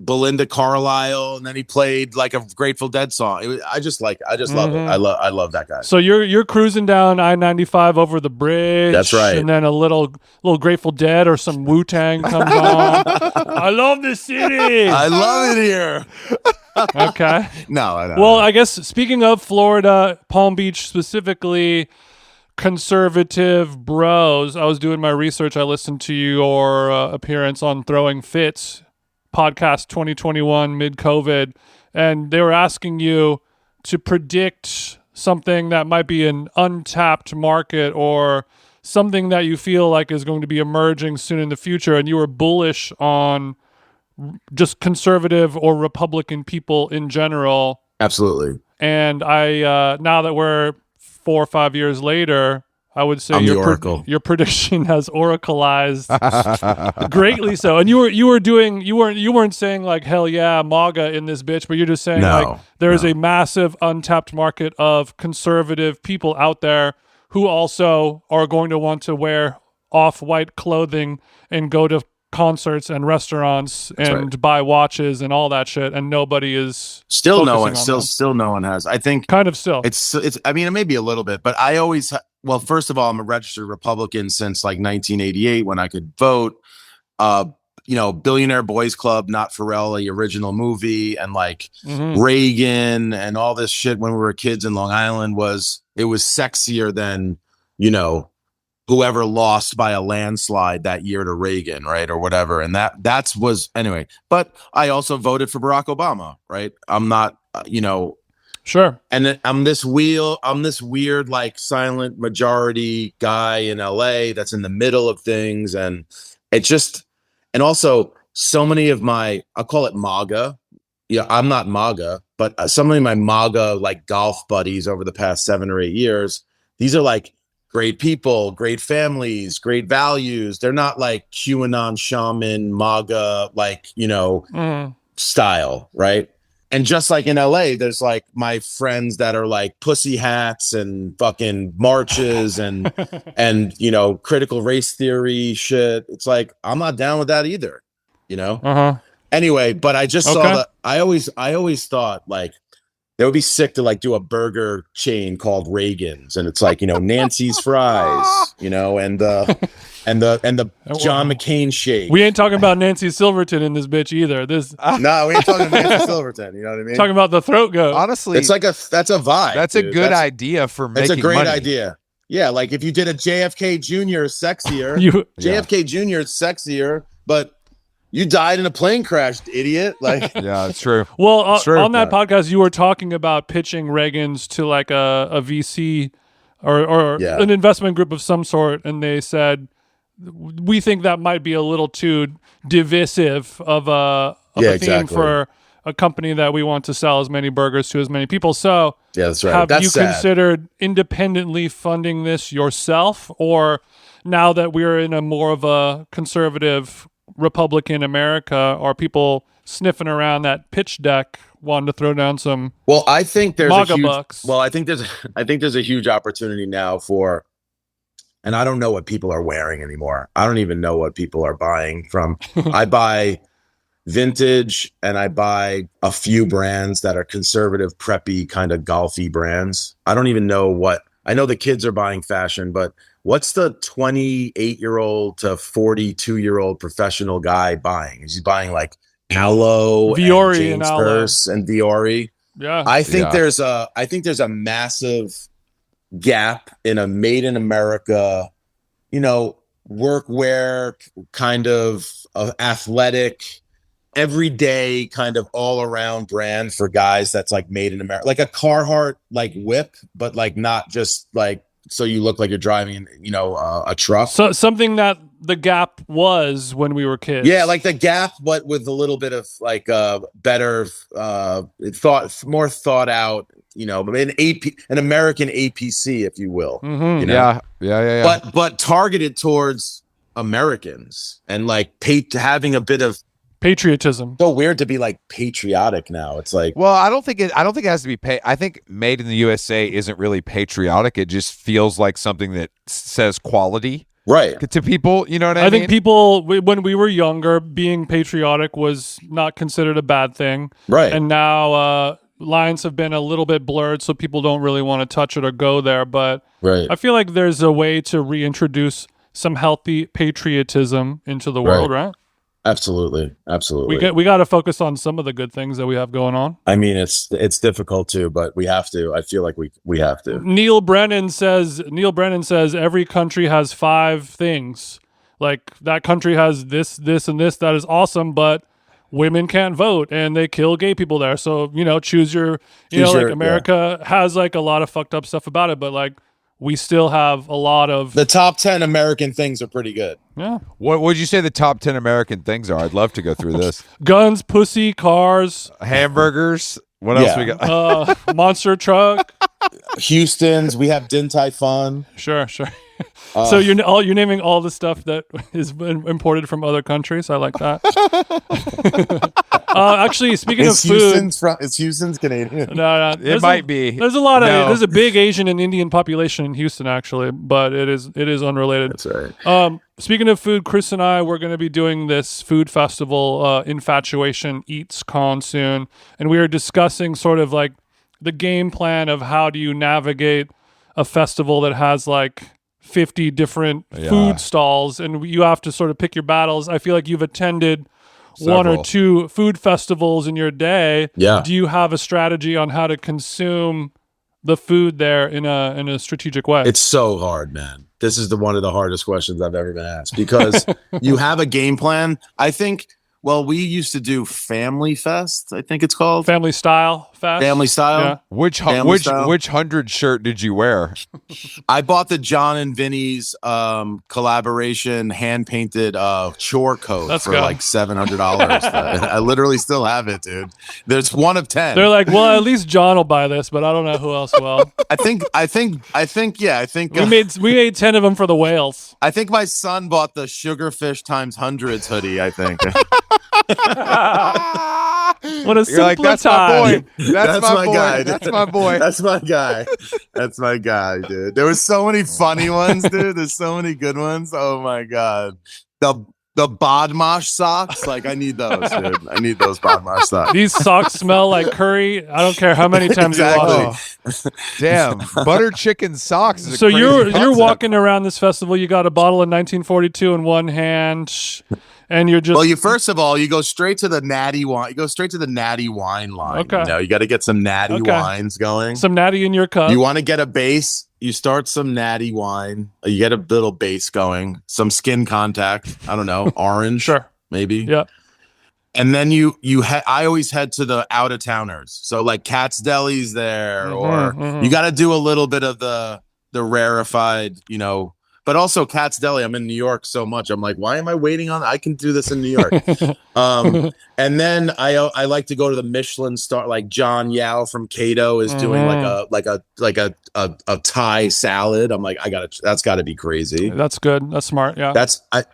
Belinda Carlisle, and then he played like a Grateful Dead song. I just love it. I love that guy. So you're cruising down I-95 over the bridge. That's right. And then a little Grateful Dead or some Wu-Tang comes on. I love this city. I love it here. Okay. No, I don't. Well, I guess speaking of Florida, Palm Beach specifically, conservative bros. I was doing my research. I listened to your appearance on Throwing Fits podcast 2021 mid-COVID, and they were asking you to predict something that might be an untapped market or something that you feel like is going to be emerging soon in the future, and you were bullish on just conservative or Republican people in general. Absolutely. And I now that we're 4 or 5 years later, I would say your prediction has oracleized greatly so. And you weren't saying like hell yeah MAGA in this bitch, but you're just saying there is a massive untapped market of conservative people out there who also are going to want to wear off-white clothing and go to concerts and restaurants and buy watches and all that shit, and nobody is still no one has. I think kind of still. It's I mean, it may be a little bit, but I always first of all, I'm a registered Republican since like 1988 when I could vote. Billionaire Boys Club, Not Pharrell, the original movie, and like Reagan and all this shit when we were kids in Long Island was sexier than, whoever lost by a landslide that year to Reagan, right? Or whatever. And that was anyway, but I also voted for Barack Obama, right? I'm not, Sure. And then I'm this weird, like silent majority guy in LA that's in the middle of things. And it just, and also so many of I'll call it MAGA. Yeah, I'm not MAGA, but so many of my MAGA like golf buddies over the past 7 or 8 years, these are like great people, great families, great values. They're not like QAnon shaman MAGA, like, style, right? And just like in LA, there's like my friends that are like pussy hats and fucking marches and critical race theory shit. It's like I'm not down with that either, Anyway, but I just saw that. I always thought like they would be sick to like do a burger chain called Reagan's, and it's like Nancy's fries, and the John McCain shake. We ain't talking about Nancy Silverton in this bitch either. No, we ain't talking about Nancy Silverton. You know what I mean? Talking about the throat goat. Honestly, that's a vibe. That's a good idea for making money. It's a great idea. Yeah, like if you did a JFK Jr. sexier, JFK Jr. is sexier, but you died in a plane crash, idiot. Like, yeah, it's true. Well, on that podcast, you were talking about pitching Reagan's to like a VC or an investment group of some sort, and they said, we think that might be a little too divisive of a theme for a company that we want to sell as many burgers to as many people. So, yeah, that's right. Have you considered independently funding this yourself, or now that we're in a more of a conservative Republican America, are people sniffing around that pitch deck wanting to throw down some I think there's MAGA bucks? I think there's a huge opportunity now for, and I don't know what people are wearing anymore. I don't even know what people are buying from. I buy vintage and I buy a few brands that are conservative, preppy, kind of golfy brands. I don't even know I know the kids are buying fashion, but what's the 28-year-old to 42-year-old professional guy buying? Is he buying like Aloe, Viore, and James Hurst and Viore? Yeah, I think there's a massive gap in a made in America, workwear kind of athletic, everyday kind of all around brand for guys that's like made in America, like a Carhartt like whip, but like not just like so you look like you're driving, a TRUFF. So something that the Gap was when we were kids. Yeah, like the Gap, but with a little bit of like better more thought out, an American APC, if you will. Mm-hmm. Yeah. But targeted towards Americans and like having a bit of patriotism. So weird to be like patriotic now. It's like, well, I don't think it has to be I think made in the USA isn't really patriotic. It just feels like something that says quality, right, to people. You know what I mean? I think people, when we were younger, being patriotic was not considered a bad thing, right? And now lines have been a little bit blurred, so people don't really want to touch it or go there. But right. I feel like there's a way to reintroduce some healthy patriotism into the world, right? Absolutely. We got to focus on some of the good things that we have going on. I mean, it's difficult too, but we have to. I feel like we have to. Neil Brennan says every country has 5 things. Like that country has this, and this. That is awesome, but women can't vote and they kill gay people there. So choose your. America has like a lot of fucked up stuff about it, but like we still have a lot of the top 10 American things are pretty good. Yeah. What would you say the top 10 American things are? I'd love to go through this. Guns, pussy, cars, hamburgers. What else we got? Monster truck. Houston's. We have Din Tai Fun. Sure. So you're naming all the stuff that is imported from other countries. I like that. Actually, speaking of food, is Houston's Canadian? No, it might be. There's a lot of there's a big Asian and Indian population in Houston, actually, but it is unrelated. That's right. Speaking of food, Chris and I, we're going to be doing this food festival, Infatuation Eats Con soon, and we are discussing sort of like the game plan of how do you navigate a festival that has like 50 different food stalls, and you have to sort of pick your battles. I feel like you've attended one or two food festivals in your day. Yeah. Do you have a strategy on how to consume the food there in a strategic way? It's so hard, man. This is one of the hardest questions I've ever been asked, because you have a game plan. I think, we used to do Family Fest, I think it's called. Family Style fast. Family style. Yeah. Which 100 shirt did you wear? I bought the John and Vinny's collaboration hand painted chore coat for like $700. I literally still have it, dude. There's one of 10. They're like, well, at least John will buy this, but I don't know who else will. I think we made 10 of them for the whales. I think my son bought the Sugarfish times hundreds hoodie. I think. What a simpler that's time. my boy. That's my boy. guy. That's my boy. That's my guy. That's my guy, dude. There was so many funny ones, dude. There's so many good ones. Oh my god. The Bodmosh socks, like I need those, dude. I need those Bodmosh socks. These socks smell like curry. I don't care how many times you wash them. Damn, butter chicken socks. Is So a crazy you're concept. walking around this festival. You got a bottle of 1942 in one hand, and you're just. Well, you first of all, you go straight to the natty wine. You go straight to the natty wine line. Okay. You know, you got to get some natty wines going. Some natty in your cup. You want to get a base. You start some natty wine. You get a little base going. Some skin contact. I don't know, orange. Sure. Maybe. Yeah. And then I always head to the out of towners. So like Cat's Deli's there, or you got to do a little bit of the rarefied, you know. But also Cat's Deli. I'm in New York so much. I'm like, why am I waiting on? I can do this in New York. And then I like to go to the Michelin star. Like John Yao from Cato is doing like a Thai salad. I'm like, that's got to be crazy. That's good. That's smart. Yeah.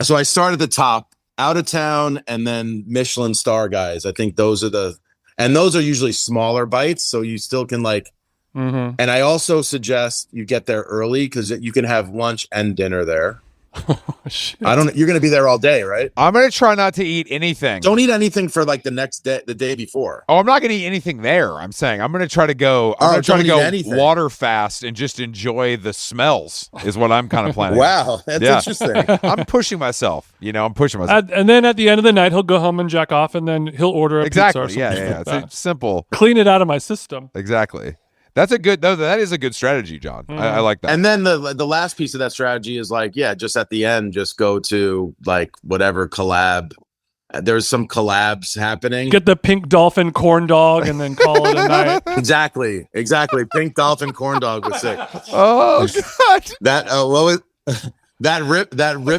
So I start at the top, out of town, and then Michelin star guys. I think those are usually smaller bites, so you still can like. And I also suggest you get there early because you can have lunch and dinner there. Oh, shit. You're going to be there all day, right? I'm going to try not to eat anything. Don't eat anything for like the next day, the day before. Oh, I'm not going to eat anything there. I'm saying I'm going to try to go. I'm going to try to go water fast and just enjoy the smells. Is what I'm kind of planning. Wow, that's interesting. I'm pushing myself. I'm pushing myself. And then at the end of the night, he'll go home and jack off, and then he'll order a pizza or something. Yeah. It's simple. Clean it out of my system. Exactly. That is a good strategy, John. I like that. And then the last piece of that strategy is like, just at the end, just go to like whatever collab. There's some collabs happening. Get the pink dolphin corn dog and then call it a night. Exactly. Pink dolphin corn dog was sick. Oh God. That rip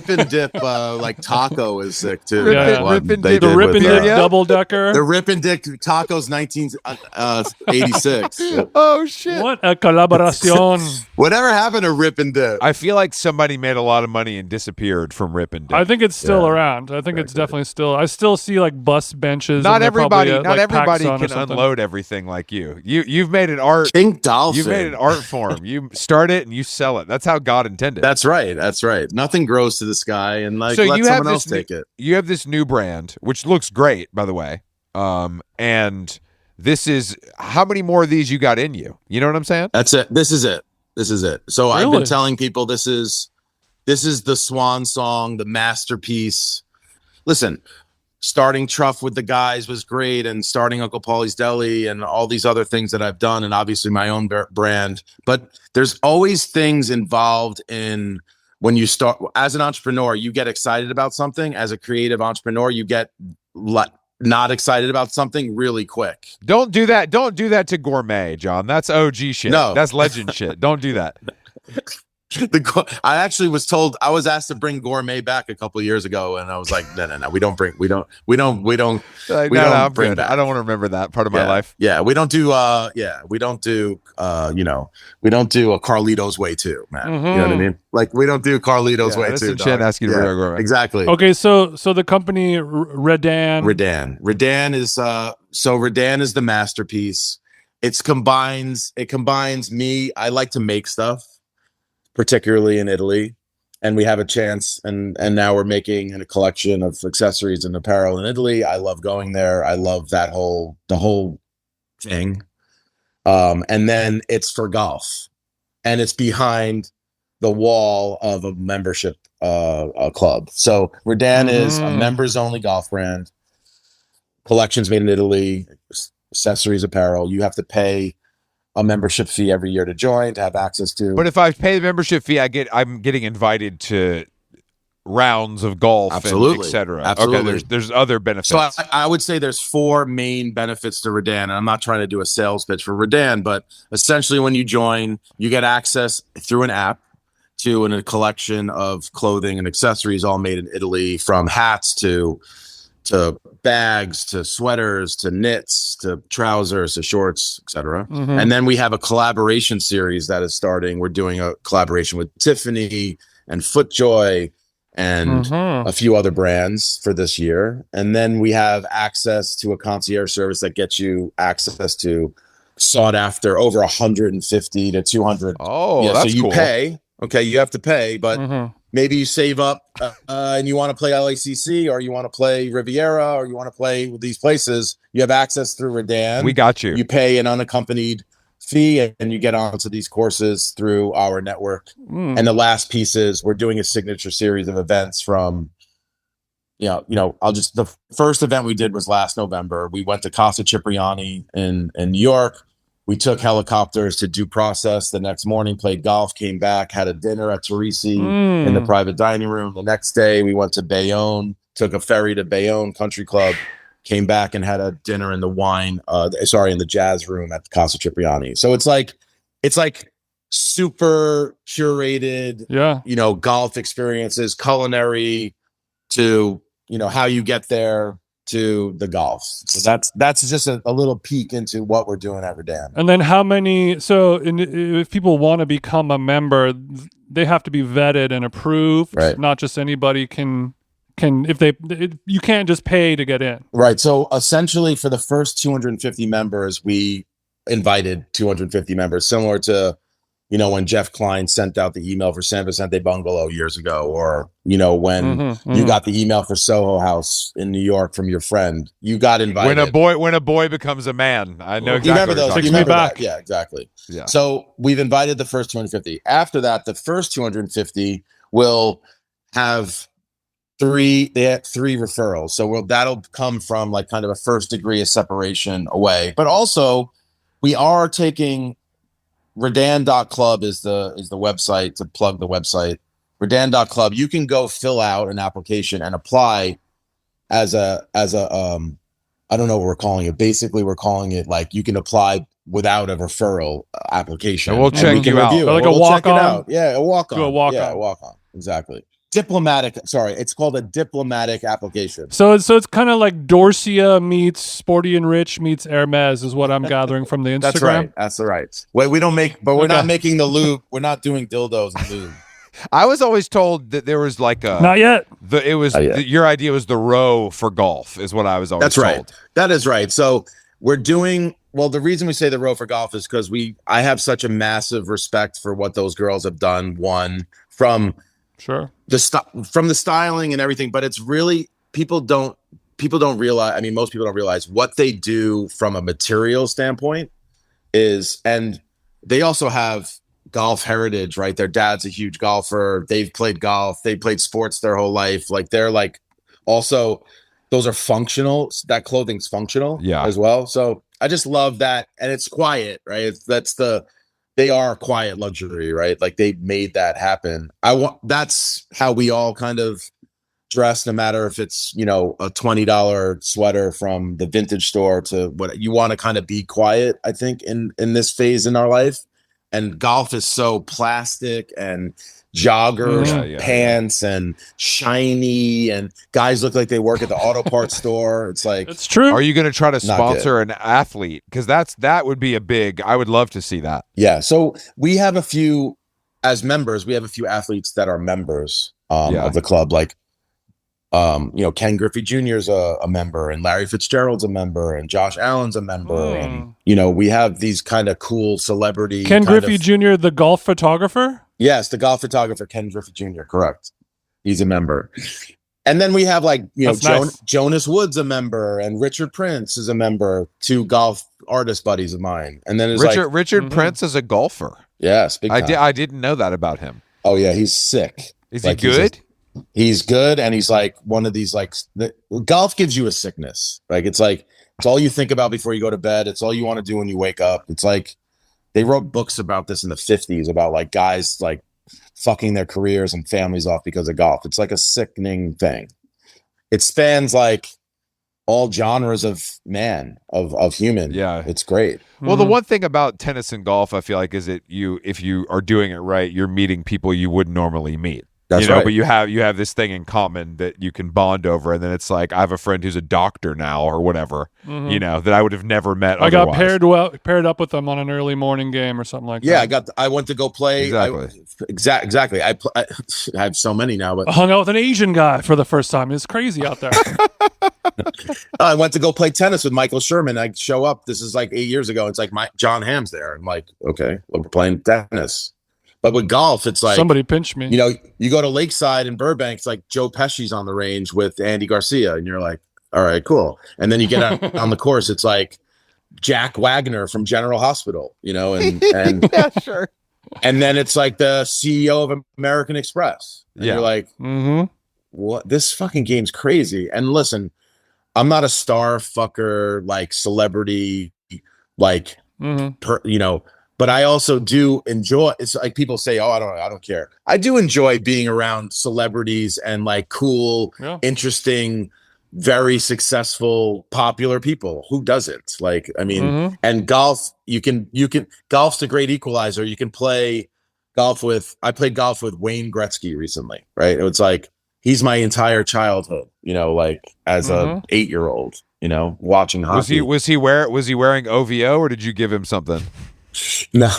and dip like taco is sick too. Rip and dip double decker. The rip and dip tacos 1986. Oh shit! What a colaboración! Whatever happened to rip and dip? I feel like somebody made a lot of money and disappeared from rip and dip. I think it's still around. I think it's definitely still. I still see like bus benches. Not everybody can something. unload everything like you. You've made an art. Pink dolphin. You've made an art form. You start it and you sell it. That's how God intended. That's right. Nothing grows to the sky, and like so let someone else take it. You have this new brand, which looks great, by the way. And this is how many more of these you got in you? You know what I'm saying? That's it. This is it. So really? I've been telling people this is the swan song, the masterpiece. Listen, starting TRUFF with the guys was great, and starting Uncle Paulies Deli and all these other things that I've done, and obviously my own brand. But there's always things involved in. When you start as an entrepreneur, you get excited about something. As a creative entrepreneur, you get not excited about something really quick. Don't do that. Don't do that to Gourmet, John. That's OG shit. No, that's legend shit. Don't do that. I actually was told I was asked to bring Gourmet back a couple of years ago, and I was like, no, we don't bring back. I'm good. I don't want to remember that part of my life. Yeah, we don't do a Carlito's Way too, man. You know what I mean? Like we don't do Carlito's Way too. Shit, ask you to bring Gourmet. Exactly. Okay, so the company Redan is the masterpiece. It combines me. I like to make stuff, particularly in Italy, and we have a chance, and now we're making a collection of accessories and apparel in Italy. I love going there. I love the whole thing. And then it's for golf, and it's behind the wall of a membership club. So Redan is a members only golf brand. Collections made in Italy, accessories, apparel. You have to pay a membership fee every year to join, to have access to. But if I pay the membership fee, I'm getting invited to rounds of golf, Absolutely, etc. absolutely. Okay, there's other benefits. So I would say there's 4 main benefits to Redan. And I'm not trying to do a sales pitch for Redan, but essentially when you join, you get access through an app to a collection of clothing and accessories all made in Italy, from hats to bags to sweaters to knits to trousers to shorts, etc. And then we have a collaboration series that is starting. We're doing a collaboration with Tiffany and FootJoy and a few other brands for this year. And then we have access to a concierge service that gets you access to sought after over 150 to 200. Oh, yeah, that's so you cool. pay. Okay, you have to pay, but maybe you save up and you want to play LACC, or you want to play Riviera, or you want to play with these places. You have access through Redan. We got you. You pay an unaccompanied fee and you get onto these courses through our network. And the last piece is we're doing a signature series of events from, the first event we did was last November. We went to Casa Cipriani in New York. We took helicopters to Due Process the next morning, played golf, came back, had a dinner at Torrisi in the private dining room. The next day we went to Bayonne, took a ferry to Bayonne Country Club, came back and had a dinner in the in the jazz room at Casa Cipriani. So it's like super curated, golf experiences, culinary to, how you get there to the golf. So that's just a little peek into what we're doing at Redan. And then how many, if people want to become a member, they have to be vetted and approved. Right. Not just anybody can you can't just pay to get in. Right. So essentially for the first 250 members, we invited 250 members, similar to, when Jeff Klein sent out the email for San Vicente Bungalow years ago, or, when you got the email for Soho House in New York from your friend, you got invited. When a boy becomes a man, I know exactly. You remember those? Takes me back. Yeah, exactly. Yeah. So we've invited the first 250. After that, the first 250 will have three referrals. So that'll come from like kind of a first degree of separation away. But also we are taking Redan.club is the website, to plug the website. Redan.club. You can go fill out an application and apply as a I don't know what we're calling it. Basically, we're calling it like you can apply without a referral application. And we'll check you out. Like a walk-on? Yeah, a walk-on. Do a walk-on. Yeah, a walk-on. Exactly. It's called a diplomatic application. So it's kind of like Dorsia meets Sporty and Rich meets Hermes is what I'm gathering from the Instagram. That's right. Wait, we don't make, but we're not making the lube. We're not doing dildos and lube. I was always told that there was like a not yet. Your idea was the row for golf is what I was always told. That's right. That is right. So we're doing well. The reason we say the row for golf is because I have such a massive respect for what those girls have done. One from from the styling and everything, but it's really people don't realize. I mean, most people don't realize what they do from a material standpoint and they also have golf heritage, right? Their dad's a huge golfer. They've played golf. They played sports their whole life. Like they're like also those are functional. That clothing's functional as well. So I just love that. And it's quiet, right? They are quiet luxury, right? Like they made that happen. That's how we all kind of dress, no matter if it's, a $20 sweater from the vintage store to what you want to kind of be quiet, I think, in this phase in our life. And golf is so plastic and joggers, pants and shiny, and guys look like they work at the auto parts store. It's like, it's true. Are you going to try to sponsor an athlete? Because that would be I would love to see that. Yeah. So we have a few, as members, we have a few athletes that are members of the club. Like, Ken Griffey Jr. is a member, and Larry Fitzgerald's a member, and Josh Allen's a member. And, we have these kind of cool celebrity. Ken Griffey Jr., the golf photographer? Yes, the golf photographer, Ken Griffey Jr., correct. He's a member. And then we have nice. Jonas Wood's a member, and Richard Prince is a member, two golf artist buddies of mine. And then Richard Prince is a golfer. Yes, big time. I didn't know that about him. Oh, yeah, he's sick. Is he good? He's good, and he's like one of these golf gives you a sickness. Like it's all you think about before you go to bed. It's all you want to do when you wake up. It's like they wrote books about this in the 50s about like guys like fucking their careers and families off because of golf. It's like a sickening thing. It spans like all genres of human. Yeah. It's great. Well, the one thing about tennis and golf, I feel like, is that if you are doing it right, you're meeting people you wouldn't normally meet. That's right. But you have this thing in common that you can bond over, and then it's like I have a friend who's a doctor now or whatever, that I would have never met. I otherwise. got paired up with them on an early morning game or something like that. Yeah, I went to go play. Exactly. I have so many now, but I hung out with an Asian guy for the first time. It's crazy out there. I went to go play tennis with Michael Sherman. I show up. This is like 8 years ago. It's like John Hamm's there. I'm like, okay, well, we're playing tennis. But with golf, it's like somebody pinched me. You go to Lakeside in Burbank. It's like Joe Pesci's on the range with Andy Garcia, and you're like, all right, cool. And then you get out on the course. It's like Jack Wagner from General Hospital, and yeah, sure. And then it's like the CEO of American Express. And you're like, what? This fucking game's crazy. And listen, I'm not a star fucker, like celebrity, like, but I also do enjoy. It's like people say, "Oh, I don't care." I do enjoy being around celebrities and like cool, interesting, very successful, popular people. Who doesn't? Like, I mean, and golf. You can. Golf's a great equalizer. You can play golf with. I played golf with Wayne Gretzky recently. Right? It's like he's my entire childhood. Like as a 8-year-old. Watching hockey. Was he wearing OVO, or did you give him something? No,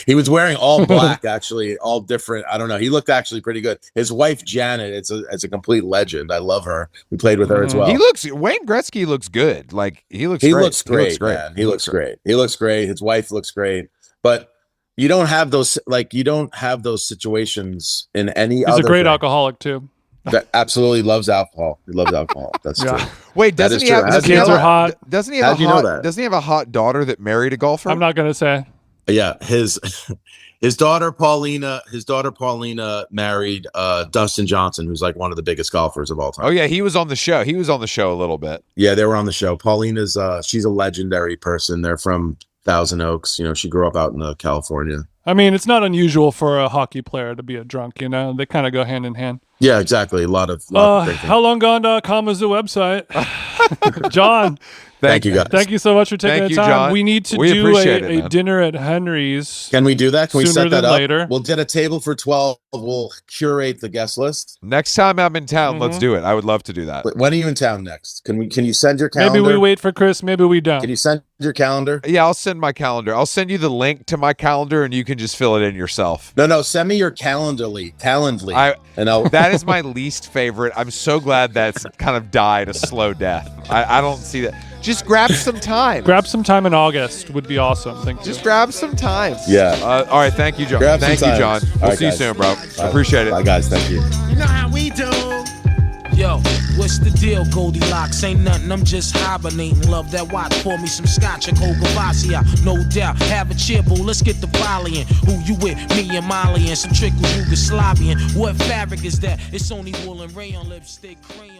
he was wearing all black, actually, all different. I don't know. He looked actually pretty good. His wife, Janet, it's a complete legend. I love her. We played with her as well. Wayne Gretzky looks good. Like he looks great. Man. He looks great. He looks great. His wife looks great. But you don't have those situations in any other. He's a great thing. alcoholic too. That absolutely loves alcohol. He loves alcohol. That's true. Wait, doesn't he have hot? Doesn't he have a hot daughter that married a golfer? I'm not gonna say. Yeah, his daughter Paulina married Dustin Johnson, who's like one of the biggest golfers of all time. Oh yeah, he was on the show. He was on the show a little bit. Yeah, they were on the show. Paulina's she's a legendary person. They're from Thousand Oaks. She grew up out in California. I mean, it's not unusual for a hockey player to be a drunk. They kind of go hand in hand. Yeah, exactly. A lot of howlonggone.com is the website. John. Thank you, guys. Thank you so much for taking the time. John. We need to do a dinner at Henry's. Can we do that? Can we set that up? Later. We'll get a table for 12. We'll curate the guest list. Next time I'm in town, let's do it. I would love to do that. When are you in town next? Can you send your calendar? Maybe we wait for Chris. Maybe we don't. Can you send your calendar? Yeah, I'll send my calendar. I'll send you the link to my calendar, and you can just fill it in yourself. No. Send me your Calendly. That is my least favorite. I'm so glad that's kind of died a slow death. I don't see that. Just grab some time. Grab some time in August would be awesome. Thank you. Just grab some time. Yeah. All right. Thank you, John. Thank you, John. We'll see you soon, bro. Appreciate it. Bye, guys. Thank you. You know how we do. Yo, what's the deal, Goldilocks? Ain't nothing, I'm just hibernating. Love that watch, pour me some scotch and cold Gavassia. No doubt, have a cheer, boo, let's get the volleying. Who you with? Me and Molly and some trickle Yugoslavian. What fabric is that? It's only wool and rayon lipstick crayon.